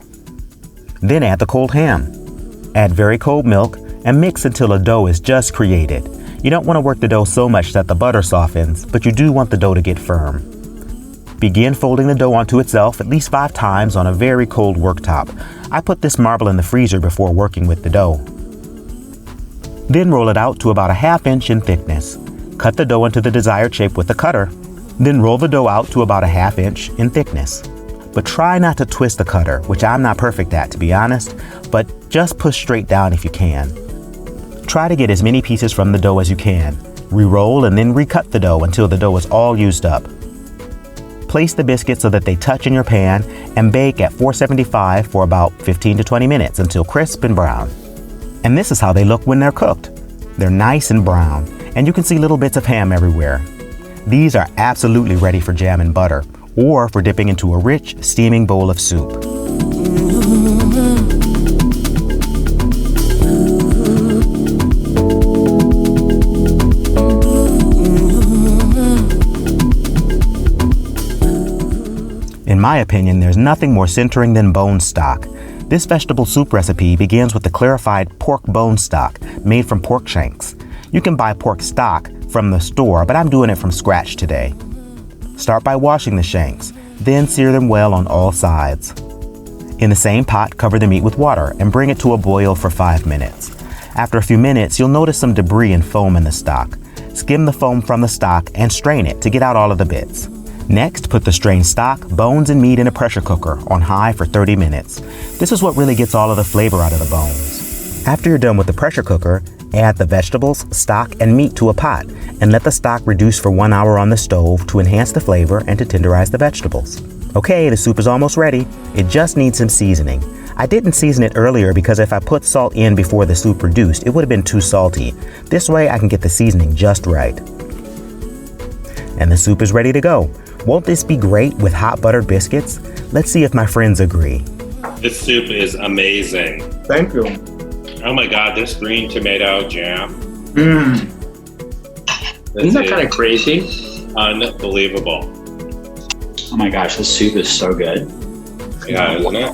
Then add the cold ham. Add very cold milk and mix until a dough is just created. You don't want to work the dough so much that the butter softens, but you do want the dough to get firm. Begin folding the dough onto itself at least 5 times on a very cold worktop. I put this marble in the freezer before working with the dough. Then roll it out to about a 1/2 inch in thickness. Cut the dough into the desired shape with a cutter. Then roll the dough out to about a 1/2 inch in thickness. But try not to twist the cutter, which I'm not perfect at, to be honest, but just push straight down if you can. Try to get as many pieces from the dough as you can. Re-roll and then recut the dough until the dough is all used up. Place the biscuits so that they touch in your pan and bake at 475 for about 15 to 20 minutes until crisp and brown. And this is how they look when they're cooked. They're nice and brown, and you can see little bits of ham everywhere. These are absolutely ready for jam and butter, or for dipping into a rich, steaming bowl of soup. In my opinion, there's nothing more centering than bone stock. This vegetable soup recipe begins with the clarified pork bone stock made from pork shanks. You can buy pork stock from the store, but I'm doing it from scratch today. Start by washing the shanks, then sear them well on all sides. In the same pot, cover the meat with water and bring it to a boil for 5 minutes. After a few minutes, you'll notice some debris and foam in the stock. Skim the foam from the stock and strain it to get out all of the bits. Next, put the strained stock, bones, and meat in a pressure cooker on high for 30 minutes. This is what really gets all of the flavor out of the bones. After you're done with the pressure cooker, add the vegetables, stock, and meat to a pot and let the stock reduce for 1 hour on the stove to enhance the flavor and to tenderize the vegetables. Okay, the soup is almost ready. It just needs some seasoning. I didn't season it earlier because if I put salt in before the soup reduced, it would have been too salty. This way I can get the seasoning just right. And the soup is ready to go. Won't this be great with hot buttered biscuits? Let's see if my friends agree. This soup is amazing. Thank you. Oh my God, this green tomato jam. Isn't that kind of crazy? Unbelievable. Oh my gosh, this soup is so good. Yeah, isn't it?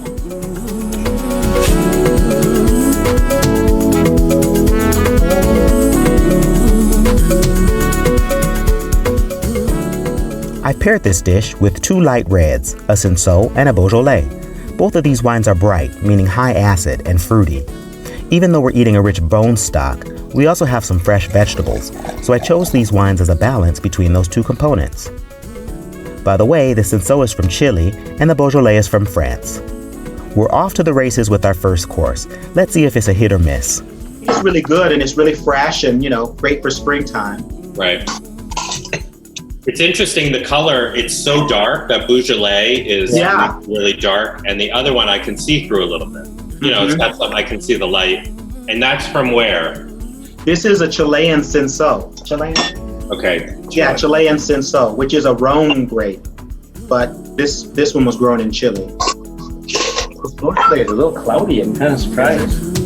I paired this dish with 2 light reds, a Cinsault and a Beaujolais. Both of these wines are bright, meaning high acid and fruity. Even though we're eating a rich bone stock, we also have some fresh vegetables, so I chose these wines as a balance between those 2 components. By the way, the Cinsault is from Chile and the Beaujolais is from France. We're off to the races with our first course. Let's see if it's a hit or miss. It's really good and it's really fresh and, great for springtime. Right. It's interesting, the color, it's so dark. That Beaujolais is really dark, and the other one I can see through a little bit. It's got some, I can see the light. And that's from where? This is a Chilean Cinsault. Chilean? Okay. Yeah, Chilean Cinsault, which is a Rhone grape. But this one was grown in Chile. The Beaujolais is a little cloudy. I'm kind of surprised.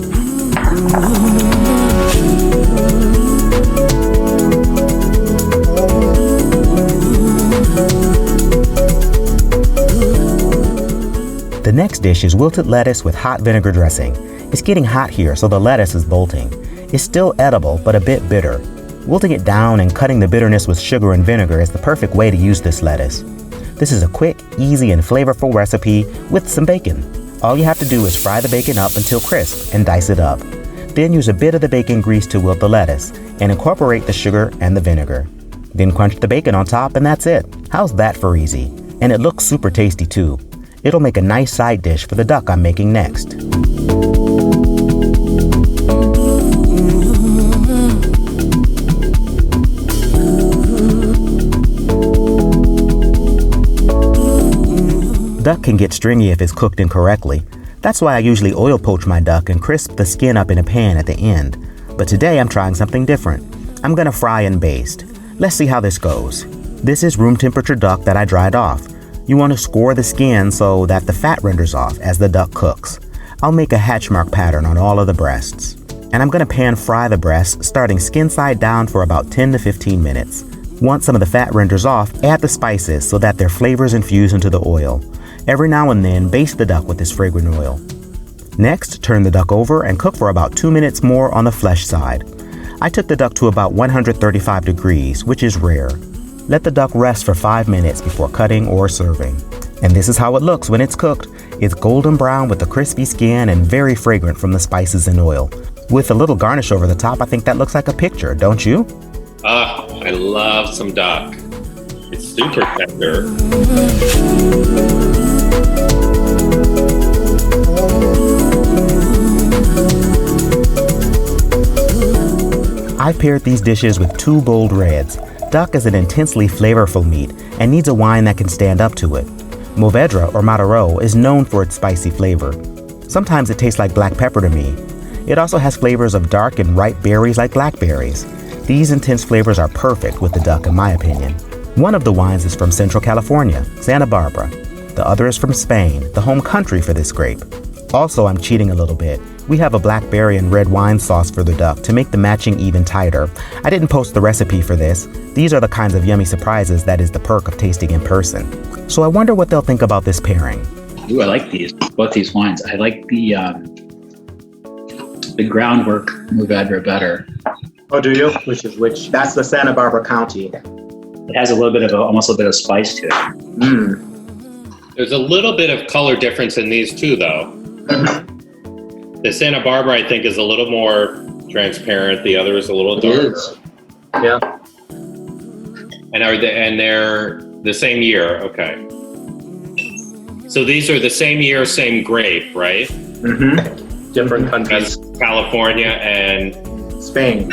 The next dish is wilted lettuce with hot vinegar dressing. It's getting hot here, so the lettuce is bolting. It's still edible, but a bit bitter. Wilting it down and cutting the bitterness with sugar and vinegar is the perfect way to use this lettuce. This is a quick, easy, and flavorful recipe with some bacon. All you have to do is fry the bacon up until crisp and dice it up. Then use a bit of the bacon grease to wilt the lettuce and incorporate the sugar and the vinegar. Then crunch the bacon on top and that's it. How's that for easy? And it looks super tasty too. It'll make a nice side dish for the duck I'm making next. Duck can get stringy if it's cooked incorrectly. That's why I usually oil poach my duck and crisp the skin up in a pan at the end. But today I'm trying something different. I'm gonna fry and baste. Let's see how this goes. This is room temperature duck that I dried off. You want to score the skin so that the fat renders off as the duck cooks. I'll make a hatch mark pattern on all of the breasts. And I'm going to pan fry the breasts starting skin side down for about 10 to 15 minutes. Once some of the fat renders off, add the spices so that their flavors infuse into the oil. Every now and then, baste the duck with this fragrant oil. Next, turn the duck over and cook for about 2 minutes more on the flesh side. I took the duck to about 135 degrees, which is rare. Let the duck rest for 5 minutes before cutting or serving. And this is how it looks when it's cooked. It's golden brown with a crispy skin and very fragrant from the spices and oil. With a little garnish over the top, I think that looks like a picture, don't you? I love some duck. It's super tender. I paired these dishes with 2 bold reds. Duck is an intensely flavorful meat and needs a wine that can stand up to it. Mourvedre or Maduro is known for its spicy flavor. Sometimes it tastes like black pepper to me. It also has flavors of dark and ripe berries like blackberries. These intense flavors are perfect with the duck in my opinion. One of the wines is from Central California, Santa Barbara. The other is from Spain, the home country for this grape. Also, I'm cheating a little bit. We have a blackberry and red wine sauce for the duck to make the matching even tighter. I didn't post the recipe for this. These are the kinds of yummy surprises that is the perk of tasting in person. So I wonder what they'll think about this pairing. Ooh, I like both these wines. I like the groundwork Mourvedre better. Oh, do you? Which is which? That's the Santa Barbara County. It has a little bit of almost a bit of spice to it. There's a little bit of color difference in these two, though. The Santa Barbara, I think, is a little more transparent. The other is a little darker. Yeah. And they're the same year. Okay. So these are the same year, same grape, right? Mm-hmm. Different countries. That's California and Spain.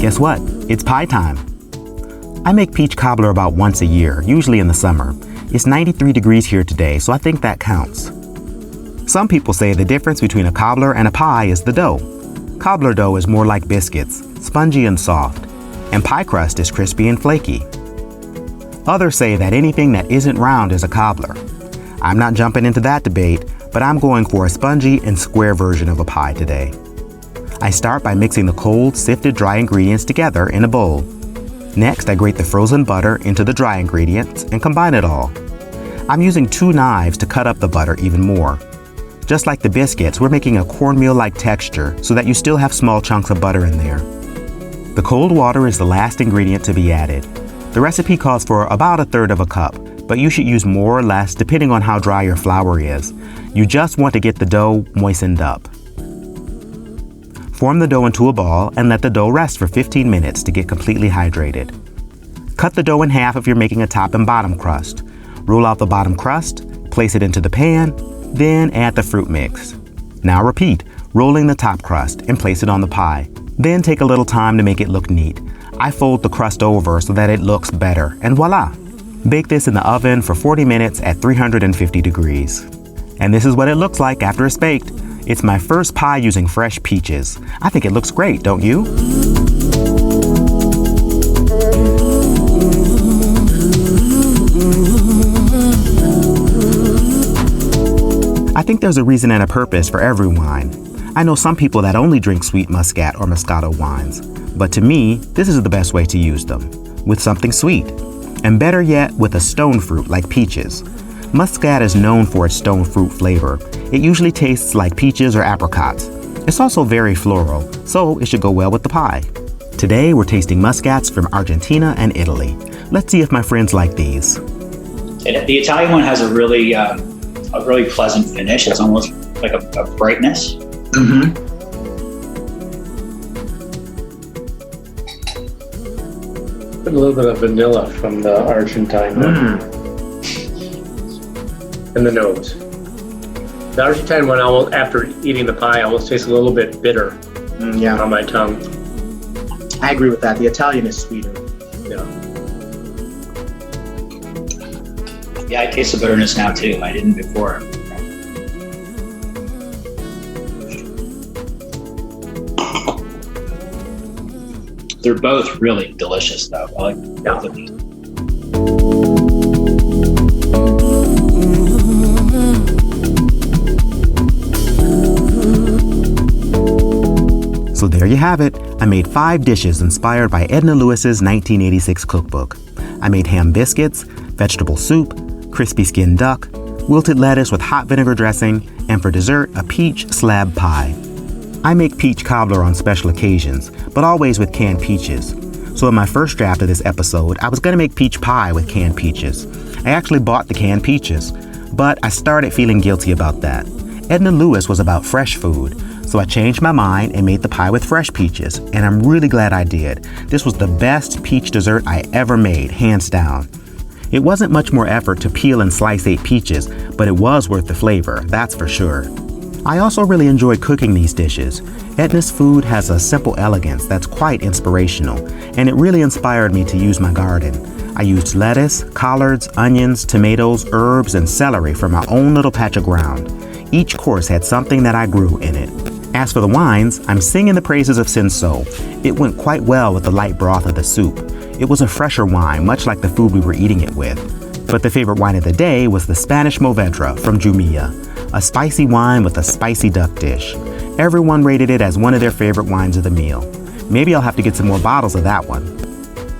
Guess what? It's pie time. I make peach cobbler about once a year, usually in the summer. It's 93 degrees here today, so I think that counts. Some people say the difference between a cobbler and a pie is the dough. Cobbler dough is more like biscuits, spongy and soft. and pie crust is crispy and flaky. Others say that anything that isn't round is a cobbler. I'm not jumping into that debate, but I'm going for a spongy and square version of a pie today. I start by mixing the cold, sifted dry ingredients together in a bowl. Next, I grate the frozen butter into the dry ingredients and combine it all. I'm using 2 knives to cut up the butter even more. Just like the biscuits, we're making a cornmeal-like texture so that you still have small chunks of butter in there. The cold water is the last ingredient to be added. The recipe calls for about 1/3 of a cup, but you should use more or less depending on how dry your flour is. You just want to get the dough moistened up. Form the dough into a ball and let the dough rest for 15 minutes to get completely hydrated. Cut the dough in half if you're making a top and bottom crust. Roll out the bottom crust, place it into the pan, then add the fruit mix. Now repeat, rolling the top crust and place it on the pie. Then take a little time to make it look neat. I fold the crust over so that it looks better, and voila! Bake this in the oven for 40 minutes at 350 degrees. And this is what it looks like after it's baked. It's my first pie using fresh peaches. I think it looks great, don't you? I think there's a reason and a purpose for every wine. I know some people that only drink sweet Muscat or Moscato wines, but to me, this is the best way to use them, with something sweet. And better yet, with a stone fruit like peaches. Muscat is known for its stone fruit flavor. It usually tastes like peaches or apricots. It's also very floral, so it should go well with the pie. Today, we're tasting Muscats from Argentina and Italy. Let's see if my friends like these. The Italian one has a really pleasant finish. It's almost like a brightness. Mm-hmm. A little bit of vanilla from the Argentine one. And the nose. The Argentine one, almost after eating the pie, almost tastes a little bit bitter on my tongue. I agree with that. The Italian is sweeter. Yeah. Yeah, I taste the bitterness now too. I didn't before. They're both really delicious though. I like both of these. So there you have it. I made 5 dishes inspired by Edna Lewis's 1986 cookbook. I made ham biscuits, vegetable soup, crispy skinned duck, wilted lettuce with hot vinegar dressing, and for dessert, a peach slab pie. I make peach cobbler on special occasions, but always with canned peaches. So in my first draft of this episode, I was going to make peach pie with canned peaches. I actually bought the canned peaches, but I started feeling guilty about that. Edna Lewis was about fresh food, so I changed my mind and made the pie with fresh peaches, and I'm really glad I did. This was the best peach dessert I ever made, hands down. It wasn't much more effort to peel and slice 8 peaches, but it was worth the flavor, that's for sure. I also really enjoy cooking these dishes. Edna's food has a simple elegance that's quite inspirational, and it really inspired me to use my garden. I used lettuce, collards, onions, tomatoes, herbs, and celery from my own little patch of ground. Each course had something that I grew in it. As for the wines, I'm singing the praises of Cinsault. It went quite well with the light broth of the soup. It was a fresher wine, much like the food we were eating it with. But the favorite wine of the day was the Spanish Movedra from Jumilla, a spicy wine with a spicy duck dish. Everyone rated it as one of their favorite wines of the meal. Maybe I'll have to get some more bottles of that one.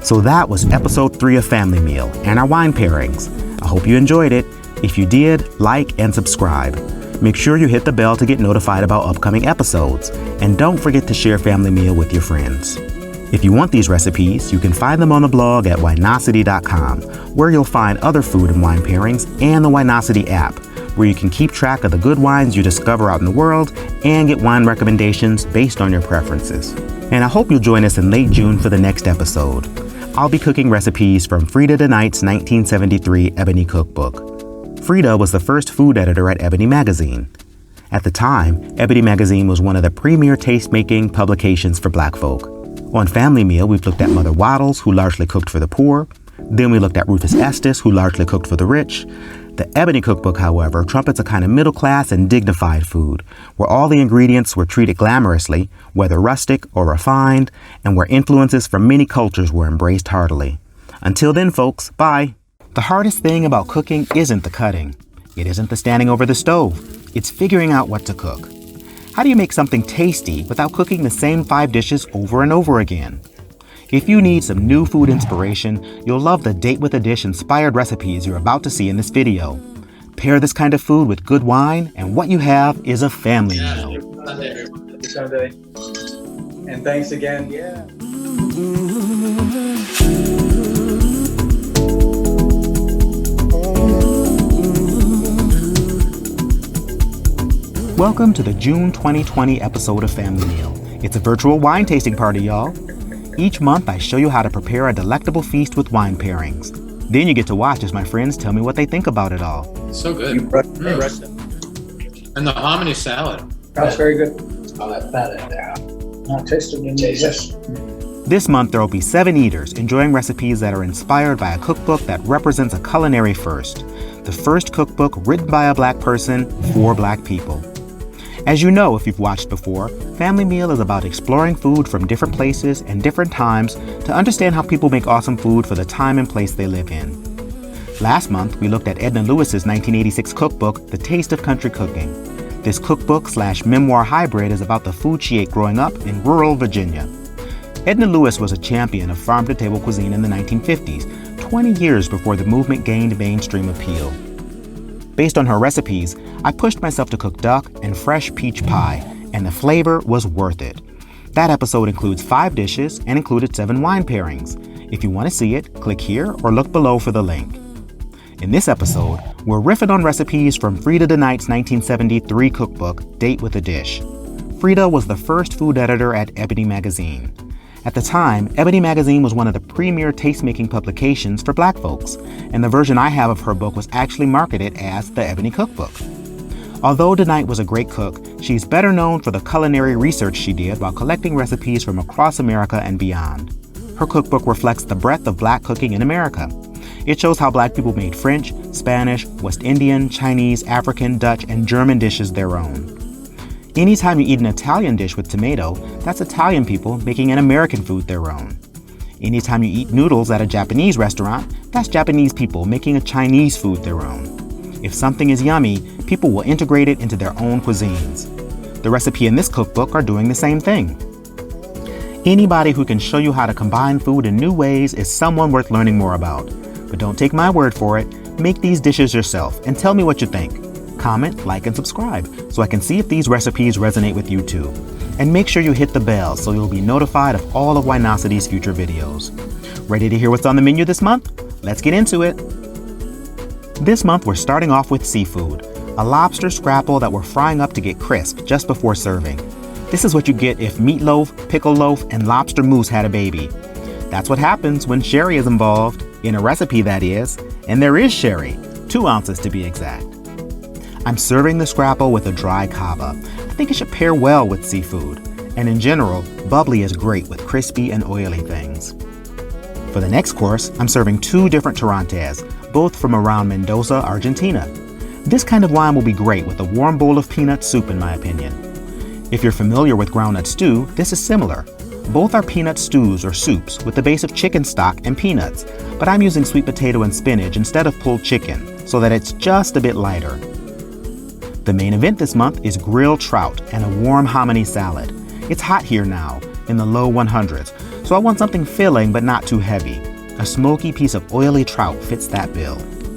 So that was episode 3 of Family Meal and our wine pairings. I hope you enjoyed it. If you did, like and subscribe. Make sure you hit the bell to get notified about upcoming episodes. And don't forget to share Family Meal with your friends. If you want these recipes, you can find them on the blog at winosity.com, where you'll find other food and wine pairings and the Winosity app, where you can keep track of the good wines you discover out in the world and get wine recommendations based on your preferences. And I hope you'll join us in late June for the next episode. I'll be cooking recipes from Frida de Knight's 1973 Ebony Cookbook. Frida was the first food editor at Ebony Magazine. At the time, Ebony Magazine was one of the premier taste-making publications for Black folk. On Family Meal, we've looked at Mother Waddles, who largely cooked for the poor. Then we looked at Rufus Estes, who largely cooked for the rich. The Ebony Cookbook, however, trumpets a kind of middle-class and dignified food, where all the ingredients were treated glamorously, whether rustic or refined, and where influences from many cultures were embraced heartily. Until then, folks, bye. The hardest thing about cooking isn't the cutting. It isn't the standing over the stove. It's figuring out what to cook. How do you make something tasty without cooking the same 5 dishes over and over again? If you need some new food inspiration, you'll love the Date with a Dish inspired recipes you're about to see in this video. Pair this kind of food with good wine, and what you have is a family meal. Happy Sunday. And thanks again. Yeah. Welcome to the June 2020 episode of Family Meal. It's a virtual wine tasting party, y'all. Each month, I show you how to prepare a delectable feast with wine pairings. Then you get to watch as my friends tell me what they think about it all. So good. And the hominy salad. That's very good. All that fat in there. Not tasted in this. This month, there will be 7 eaters enjoying recipes that are inspired by a cookbook that represents a culinary first. The first cookbook written by a Black person for Black people. As you know, if you've watched before, Family Meal is about exploring food from different places and different times to understand how people make awesome food for the time and place they live in. Last month, we looked at Edna Lewis's 1986 cookbook, The Taste of Country Cooking. This cookbook/memoir hybrid is about the food she ate growing up in rural Virginia. Edna Lewis was a champion of farm-to-table cuisine in the 1950s, 20 years before the movement gained mainstream appeal. Based on her recipes, I pushed myself to cook duck and fresh peach pie, and the flavor was worth it. That episode includes 5 dishes and included 7 wine pairings. If you want to see it, click here or look below for the link. In this episode, we're riffing on recipes from Frida DeKnight's 1973 cookbook, Date with a Dish. Frida was the first food editor at Ebony magazine. At the time, Ebony magazine was one of the premier taste-making publications for Black folks, and the version I have of her book was actually marketed as the Ebony Cookbook. Although DeKnight was a great cook, she's better known for the culinary research she did while collecting recipes from across America and beyond. Her cookbook reflects the breadth of Black cooking in America. It shows how Black people made French, Spanish, West Indian, Chinese, African, Dutch, and German dishes their own. Anytime you eat an Italian dish with tomato, that's Italian people making an American food their own. Anytime you eat noodles at a Japanese restaurant, that's Japanese people making a Chinese food their own. If something is yummy, people will integrate it into their own cuisines. The recipe in this cookbook are doing the same thing. Anybody who can show you how to combine food in new ways is someone worth learning more about. But don't take my word for it. Make these dishes yourself and tell me what you think. Comment, like, and subscribe so I can see if these recipes resonate with you too. And make sure you hit the bell so you'll be notified of all of Winosity's future videos. Ready to hear what's on the menu this month? Let's get into it. This month we're starting off with seafood, a lobster scrapple that we're frying up to get crisp just before serving. This is what you get if meatloaf, pickle loaf, and lobster mousse had a baby. That's what happens when sherry is involved, in a recipe that is, and there is sherry, 2 ounces to be exact. I'm serving the scrapple with a dry cava. I think it should pair well with seafood. And in general, bubbly is great with crispy and oily things. For the next course, I'm serving 2 different Torrantes, both from around Mendoza, Argentina. This kind of wine will be great with a warm bowl of peanut soup in my opinion. If you're familiar with groundnut stew, this is similar. Both are peanut stews or soups with the base of chicken stock and peanuts, but I'm using sweet potato and spinach instead of pulled chicken, so that it's just a bit lighter. The main event this month is grilled trout and a warm hominy salad. It's hot here now, in the low 100s, so I want something filling but not too heavy. A smoky piece of oily trout fits that bill.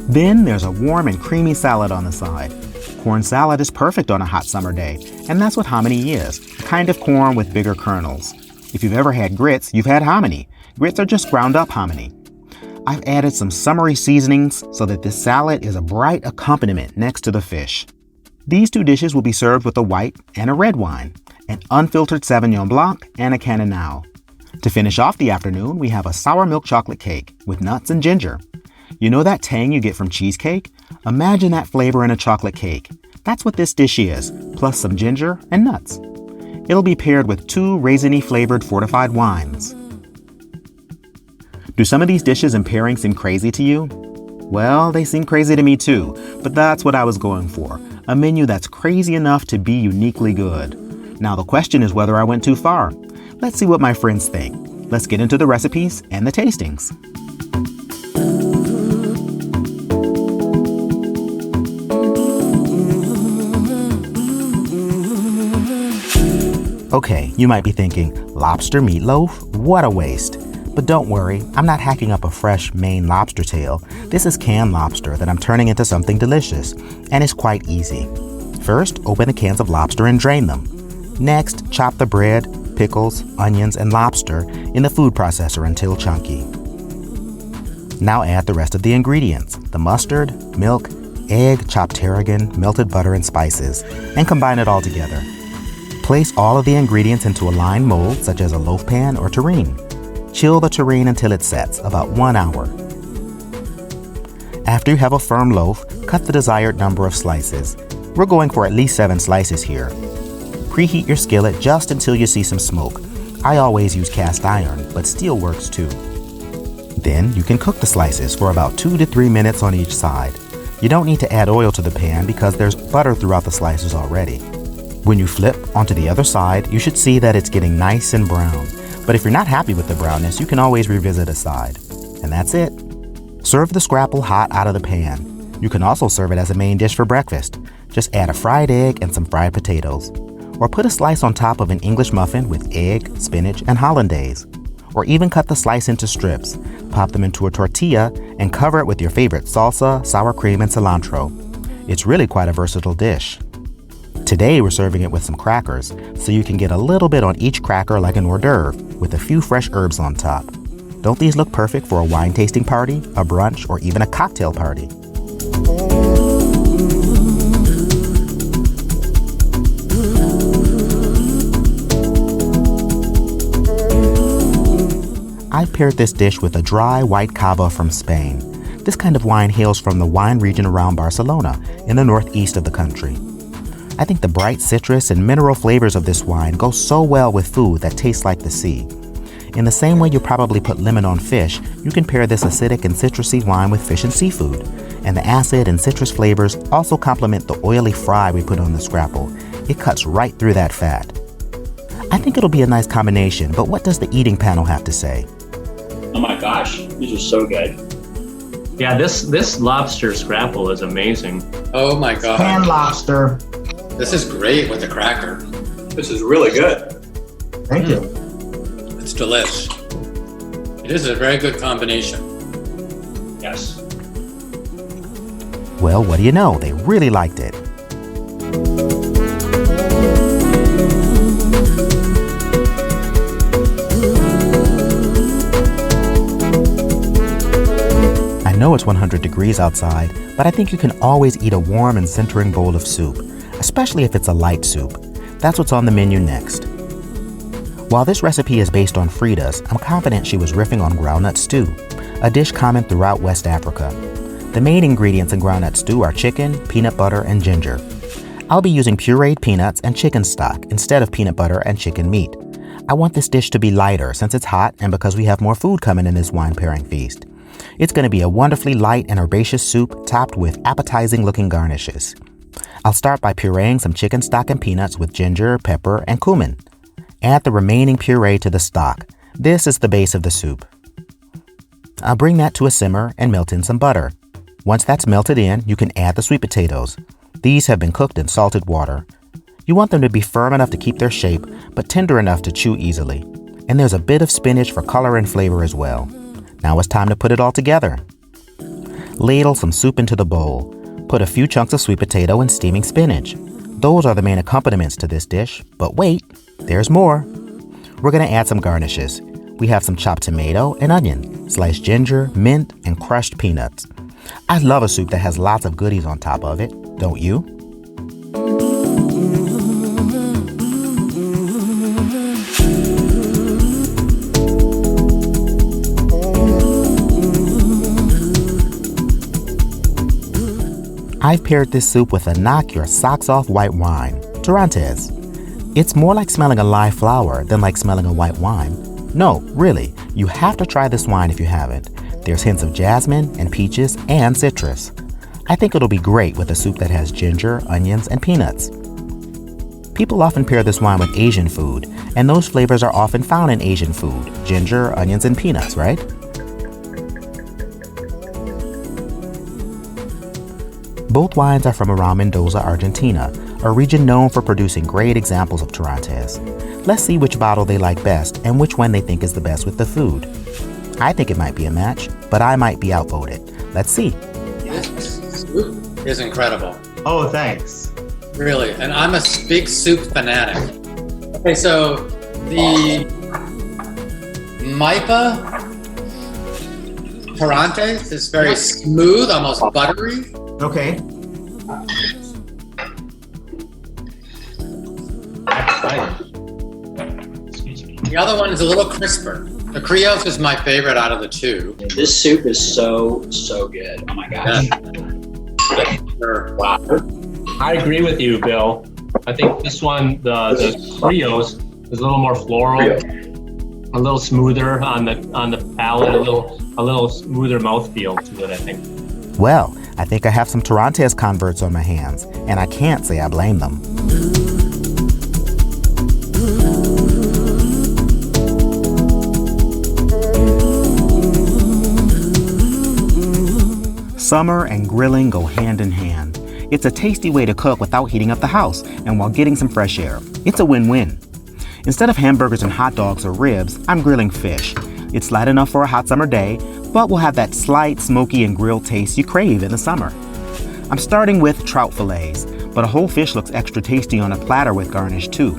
Then there's a warm and creamy salad on the side. Corn salad is perfect on a hot summer day, and that's what hominy is, a kind of corn with bigger kernels. If you've ever had grits, you've had hominy. Grits are just ground up hominy. I've added some summery seasonings so that this salad is a bright accompaniment next to the fish. These 2 dishes will be served with a white and a red wine, an unfiltered Sauvignon Blanc, and a Cannonau. To finish off the afternoon, we have a sour milk chocolate cake with nuts and ginger. You know that tang you get from cheesecake? Imagine that flavor in a chocolate cake. That's what this dish is, plus some ginger and nuts. It'll be paired with 2 raisiny flavored fortified wines. Do some of these dishes and pairings seem crazy to you? Well, they seem crazy to me too, but that's what I was going for. A menu that's crazy enough to be uniquely good. Now the question is whether I went too far. Let's see what my friends think. Let's get into the recipes and the tastings. Okay, you might be thinking, lobster meatloaf? What a waste. But don't worry, I'm not hacking up a fresh Maine lobster tail. This is canned lobster that I'm turning into something delicious, and it's quite easy. First, open the cans of lobster and drain them. Next, chop the bread, pickles, onions, and lobster in the food processor until chunky. Now add the rest of the ingredients, the mustard, milk, egg, chopped tarragon, melted butter, and spices, and combine it all together. Place all of the ingredients into a lined mold, such as a loaf pan or tureen. Chill the tureen until it sets, about 1 hour. After you have a firm loaf, cut the desired number of slices. We're going for at least 7 slices here. Preheat your skillet just until you see some smoke. I always use cast iron, but steel works too. Then you can cook the slices for about 2 to 3 minutes on each side. You don't need to add oil to the pan because there's butter throughout the slices already. When you flip onto the other side, you should see that it's getting nice and brown. But if you're not happy with the brownness, you can always revisit a side. And that's it. Serve the scrapple hot out of the pan. You can also serve it as a main dish for breakfast. Just add a fried egg and some fried potatoes. Or put a slice on top of an English muffin with egg, spinach, and hollandaise. Or even cut the slice into strips. Pop them into a tortilla and cover it with your favorite salsa, sour cream, and cilantro. It's really quite a versatile dish. Today we're serving it with some crackers, so you can get a little bit on each cracker like an hors d'oeuvre, with a few fresh herbs on top. Don't these look perfect for a wine tasting party, a brunch, or even a cocktail party? I've paired this dish with a dry white cava from Spain. This kind of wine hails from the wine region around Barcelona, in the northeast of the country. I think the bright citrus and mineral flavors of this wine go so well with food that tastes like the sea. In the same way you probably put lemon on fish, you can pair this acidic and citrusy wine with fish and seafood. And the acid and citrus flavors also complement the oily fry we put on the scrapple. It cuts right through that fat. I think it'll be a nice combination, but what does the eating panel have to say? Oh my gosh, these are so good. Yeah, this lobster scrapple is amazing. Oh my God. Canned lobster. This is great with the cracker. This is really good. Thank you. It's delish. It is a very good combination. Yes. Well, what do you know? They really liked it. I know it's 100 degrees outside, but I think you can always eat a warm and centering bowl of soup, especially if it's a light soup. That's what's on the menu next. While this recipe is based on Frida's, I'm confident she was riffing on groundnut stew, a dish common throughout West Africa. The main ingredients in groundnut stew are chicken, peanut butter, and ginger. I'll be using pureed peanuts and chicken stock instead of peanut butter and chicken meat. I want this dish to be lighter since it's hot and because we have more food coming in this wine pairing feast. It's going to be a wonderfully light and herbaceous soup topped with appetizing looking garnishes. I'll start by pureeing some chicken stock and peanuts with ginger, pepper, and cumin. Add the remaining puree to the stock. This is the base of the soup. I'll bring that to a simmer and melt in some butter. Once that's melted in, you can add the sweet potatoes. These have been cooked in salted water. You want them to be firm enough to keep their shape, but tender enough to chew easily. And there's a bit of spinach for color and flavor as well. Now it's time to put it all together. Ladle some soup into the bowl. Put a few chunks of sweet potato and steaming spinach. Those are the main accompaniments to this dish, but wait, there's more. We're going to add some garnishes. We have some chopped tomato and onion, sliced ginger, mint, and crushed peanuts. I love a soup that has lots of goodies on top of it, don't you? I've paired this soup with a knock your socks off white wine, Torrontés. It's more like smelling a live flower than like smelling a white wine. No, really, you have to try this wine if you haven't. There's hints of jasmine and peaches and citrus. I think it'll be great with a soup that has ginger, onions, and peanuts. People often pair this wine with Asian food, and those flavors are often found in Asian food: ginger, onions, and peanuts, right? Both wines are from around Mendoza, Argentina, a region known for producing great examples of Torrontés. Let's see which bottle they like best and which one they think is the best with the food. I think it might be a match, but I might be outvoted. Let's see. This soup is incredible. Oh, thanks. Really, and I'm a big soup fanatic. Okay, so the Maipa Torrontés is very smooth, almost buttery. Okay. The other one is a little crisper. The Criollo is my favorite out of the two. This soup is so good. Oh my gosh. Yeah. Wow. I agree with you, Bill. I think this one, the Criollo, is a little more floral, a little smoother on the palate, a little smoother mouthfeel to it, I think. Well, I think I have some Torrontés converts on my hands, and I can't say I blame them. Summer and grilling go hand in hand. It's a tasty way to cook without heating up the house and while getting some fresh air. It's a win-win. Instead of hamburgers and hot dogs or ribs, I'm grilling fish. It's light enough for a hot summer day, but will have that slight smoky and grilled taste you crave in the summer. I'm starting with trout fillets, but a whole fish looks extra tasty on a platter with garnish too.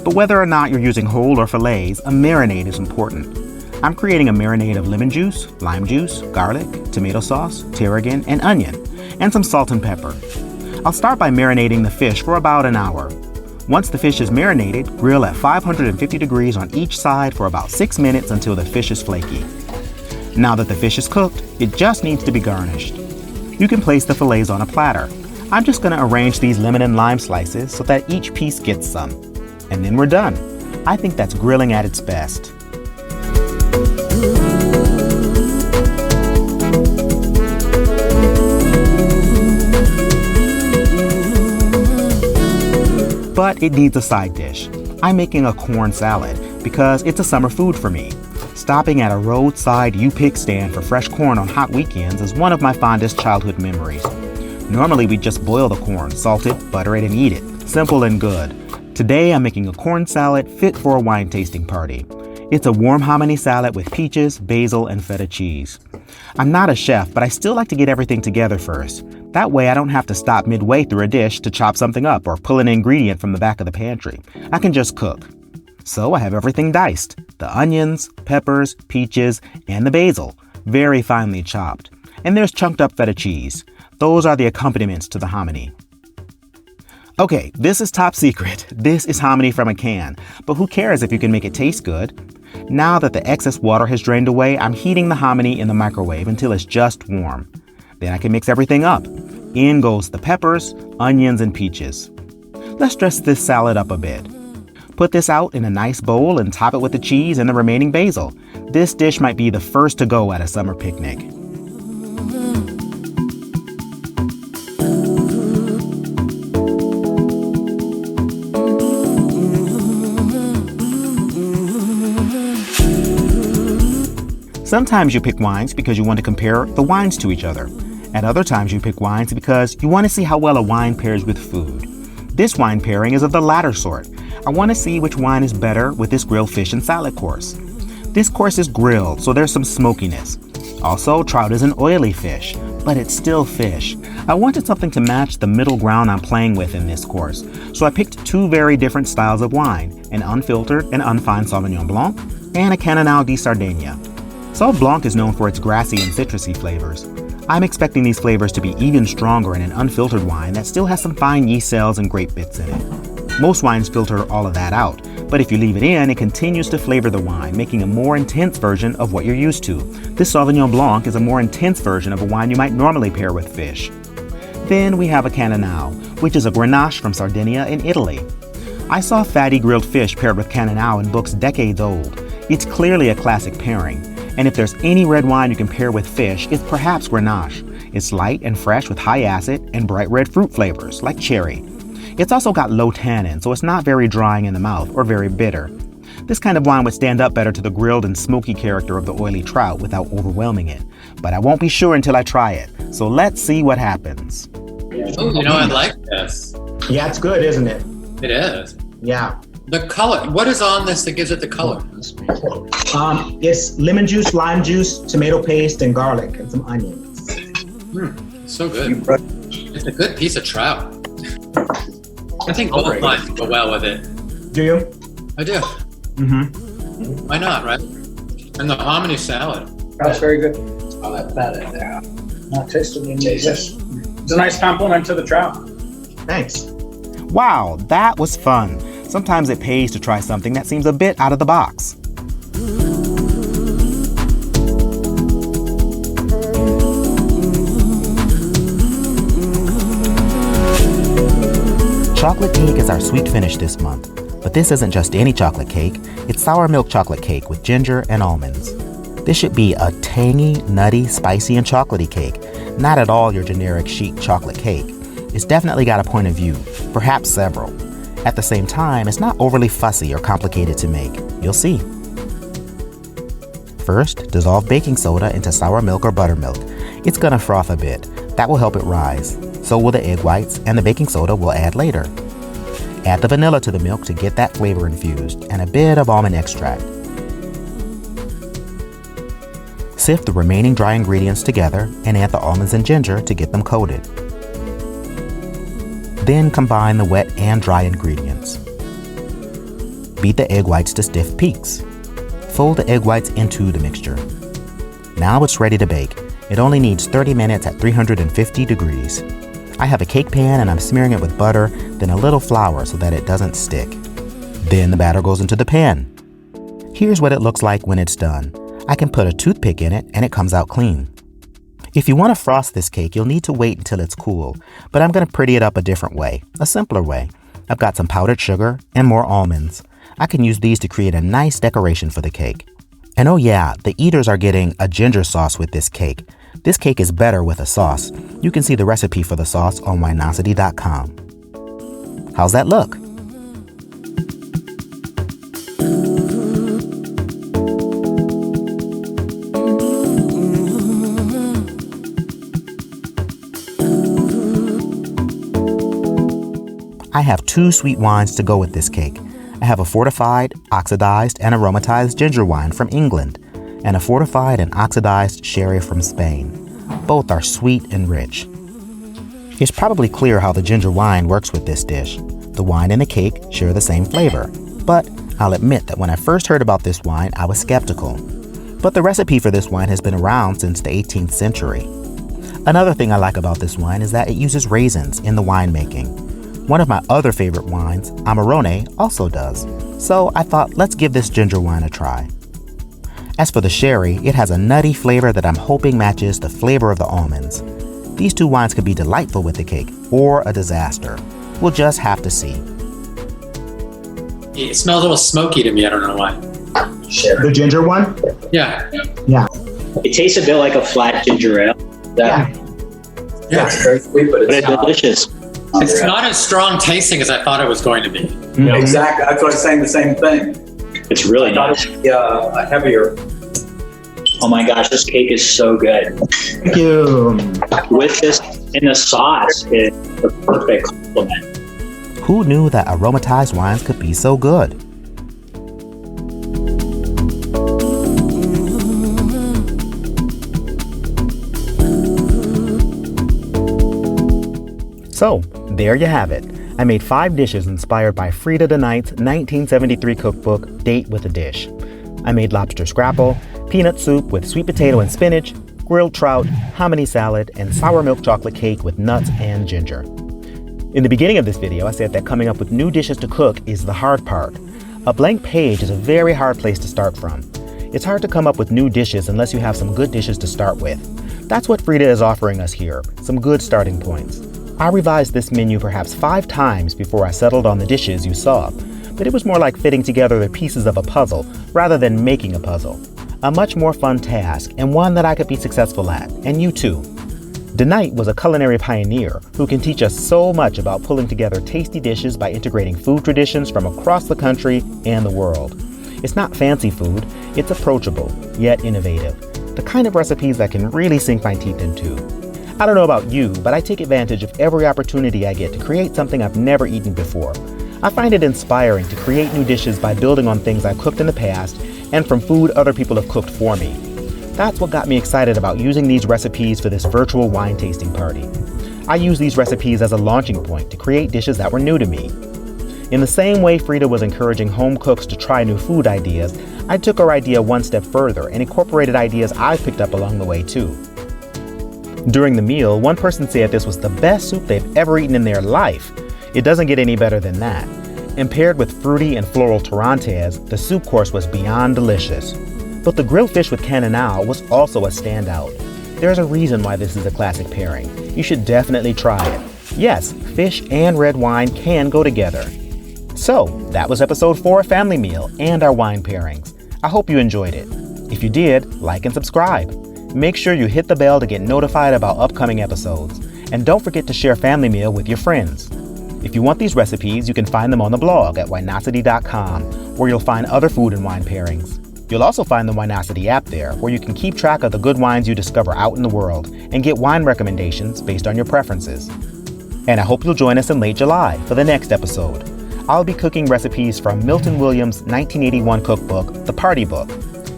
But whether or not you're using whole or fillets, a marinade is important. I'm creating a marinade of lemon juice, lime juice, garlic, tomato sauce, tarragon, and onion, and some salt and pepper. I'll start by marinating the fish for about an hour. Once the fish is marinated, grill at 550 degrees on each side for about 6 minutes until the fish is flaky. Now that the fish is cooked, it just needs to be garnished. You can place the fillets on a platter. I'm just going to arrange these lemon and lime slices so that each piece gets some. And then we're done. I think that's grilling at its best. But it needs a side dish. I'm making a corn salad because it's a summer food for me. Stopping at a roadside U-Pick stand for fresh corn on hot weekends is one of my fondest childhood memories. Normally we just boil the corn, salt it, butter it, and eat it. Simple and good. Today I'm making a corn salad fit for a wine tasting party. It's a warm hominy salad with peaches, basil, and feta cheese. I'm not a chef, but I still like to get everything together first. That way I don't have to stop midway through a dish to chop something up or pull an ingredient from the back of the pantry. I can just cook. So I have everything diced. The onions, peppers, peaches, and the basil, very finely chopped. And there's chunked up feta cheese. Those are the accompaniments to the hominy. Okay, this is top secret. This is hominy from a can, but who cares if you can make it taste good? Now that the excess water has drained away, I'm heating the hominy in the microwave until it's just warm. Then I can mix everything up. In goes the peppers, onions, and peaches. Let's dress this salad up a bit. Put this out in a nice bowl and top it with the cheese and the remaining basil. This dish might be the first to go at a summer picnic. Sometimes you pick wines because you want to compare the wines to each other. At other times you pick wines because you want to see how well a wine pairs with food. This wine pairing is of the latter sort. I want to see which wine is better with this grilled fish and salad course. This course is grilled, so there's some smokiness. Also, trout is an oily fish, but it's still fish. I wanted something to match the middle ground I'm playing with in this course, so I picked two very different styles of wine, an unfiltered and unfined Sauvignon Blanc, and a Canonau di Sardegna. Sauv Blanc is known for its grassy and citrusy flavors. I'm expecting these flavors to be even stronger in an unfiltered wine that still has some fine yeast cells and grape bits in it. Most wines filter all of that out, but if you leave it in, it continues to flavor the wine, making a more intense version of what you're used to. This Sauvignon Blanc is a more intense version of a wine you might normally pair with fish. Then we have a Canonau, which is a Grenache from Sardinia in Italy. I saw fatty grilled fish paired with Canonau in books decades old. It's clearly a classic pairing, And if there's any red wine you can pair with fish, it's perhaps Grenache. It's light and fresh with high acid and bright red fruit flavors, like cherry. It's also got low tannin, so it's not very drying in the mouth or very bitter. This kind of wine would stand up better to the grilled and smoky character of the oily trout without overwhelming it. But I won't be sure until I try it. So let's see what happens. Oh, you know, I like this. Yeah, it's good, isn't it? It is. Yeah. The color. What is on this that gives it the color? It's lemon juice, lime juice, tomato paste, and garlic, and some onions. So good. It's a good piece of trout. I think both wines go well with it. Do you? I do. Mm-hmm. Why not, right? And the hominy salad. That's very good. All that fat in there. Not tasting any this. It's a nice compliment to the trout. Thanks. Wow, that was fun. Sometimes it pays to try something that seems a bit out of the box. Chocolate cake is our sweet finish this month. But this isn't just any chocolate cake, it's sour milk chocolate cake with ginger and almonds. This should be a tangy, nutty, spicy, and chocolatey cake, not at all your generic chic chocolate cake. It's definitely got a point of view, perhaps several. At the same time, it's not overly fussy or complicated to make. You'll see. First, dissolve baking soda into sour milk or buttermilk. It's gonna froth a bit. That will help it rise. So will the egg whites, and the baking soda we'll add later. Add the vanilla to the milk to get that flavor infused, and a bit of almond extract. Sift the remaining dry ingredients together and add the almonds and ginger to get them coated. Then combine the wet and dry ingredients. Beat the egg whites to stiff peaks. Fold the egg whites into the mixture. Now it's ready to bake. It only needs 30 minutes at 350 degrees. I have a cake pan and I'm smearing it with butter, then a little flour so that it doesn't stick. Then the batter goes into the pan. Here's what it looks like when it's done. I can put a toothpick in it and it comes out clean. If you want to frost this cake, you'll need to wait until it's cool, but I'm going to pretty it up a different way, a simpler way. I've got some powdered sugar and more almonds. I can use these to create a nice decoration for the cake. And oh yeah, the eaters are getting a ginger sauce with this cake. This cake is better with a sauce. You can see the recipe for the sauce on winosity.com. How's that look? I have 2 sweet wines to go with this cake. I have a fortified, oxidized, and aromatized ginger wine from England, and a fortified and oxidized sherry from Spain. Both are sweet and rich. It's probably clear how the ginger wine works with this dish. The wine and the cake share the same flavor, but I'll admit that when I first heard about this wine, I was skeptical. But the recipe for this wine has been around since the 18th century. Another thing I like about this wine is that it uses raisins in the winemaking. One of my other favorite wines, Amarone, also does. So I thought, let's give this ginger wine a try. As for the sherry, it has a nutty flavor that I'm hoping matches the flavor of the almonds. These 2 wines could be delightful with the cake, or a disaster. We'll just have to see. It smells a little smoky to me. I don't know why. The ginger one? Yeah. Yeah. It tastes a bit like a flat ginger ale. Yeah. Yeah. It's very sweet, but But it's delicious. It's not as strong tasting as I thought it was going to be. Exactly. I was saying the same thing. It's really I thought nice. it would be a heavier. Oh my gosh, this cake is so good. Thank you. With this in the sauce, it's the perfect complement. Who knew that aromatized wines could be so good? So, there you have it. I made 5 dishes inspired by Frida de Knight's 1973 cookbook, Date with a Dish. I made lobster scrapple, peanut soup with sweet potato and spinach, grilled trout, hominy salad, and sour milk chocolate cake with nuts and ginger. In the beginning of this video, I said that coming up with new dishes to cook is the hard part. A blank page is a very hard place to start from. It's hard to come up with new dishes unless you have some good dishes to start with. That's what Frida is offering us here, some good starting points. I revised this menu perhaps 5 times before I settled on the dishes you saw, but it was more like fitting together the pieces of a puzzle rather than making a puzzle. A much more fun task, and one that I could be successful at, and you too. DeKnight was a culinary pioneer who can teach us so much about pulling together tasty dishes by integrating food traditions from across the country and the world. It's not fancy food, it's approachable, yet innovative. The kind of recipes that can really sink my teeth into. I don't know about you, but I take advantage of every opportunity I get to create something I've never eaten before. I find it inspiring to create new dishes by building on things I've cooked in the past and from food other people have cooked for me. That's what got me excited about using these recipes for this virtual wine tasting party. I use these recipes as a launching point to create dishes that were new to me. In the same way Frida was encouraging home cooks to try new food ideas, I took her idea one step further and incorporated ideas I picked up along the way too. During the meal, one person said this was the best soup they've ever eaten in their life. It doesn't get any better than that. And paired with fruity and floral tarantes, the soup course was beyond delicious. But the grilled fish with cannonau was also a standout. There's a reason why this is a classic pairing. You should definitely try it. Yes, fish and red wine can go together. So, that was episode 4 of Family Meal and our wine pairings. I hope you enjoyed it. If you did, like and subscribe. Make sure you hit the bell to get notified about upcoming episodes. And don't forget to share Family Meal with your friends. If you want these recipes, you can find them on the blog at winosity.com, where you'll find other food and wine pairings. You'll also find the Winosity app there, where you can keep track of the good wines you discover out in the world and get wine recommendations based on your preferences. And I hope you'll join us in late July for the next episode. I'll be cooking recipes from Milton Williams' 1981 cookbook, The Party Book.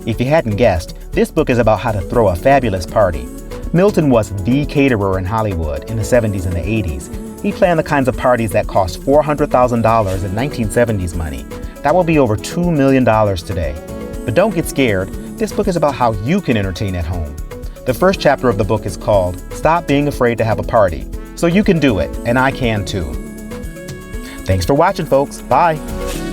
If you hadn't guessed, this book is about how to throw a fabulous party. Milton was the caterer in Hollywood in the 70s and the 80s. He planned the kinds of parties that cost $400,000 in 1970s money. That will be over $2 million today. But don't get scared, this book is about how you can entertain at home. The first chapter of the book is called Stop Being Afraid to Have a Party. So you can do it, and I can too. Thanks for watching, folks. Bye.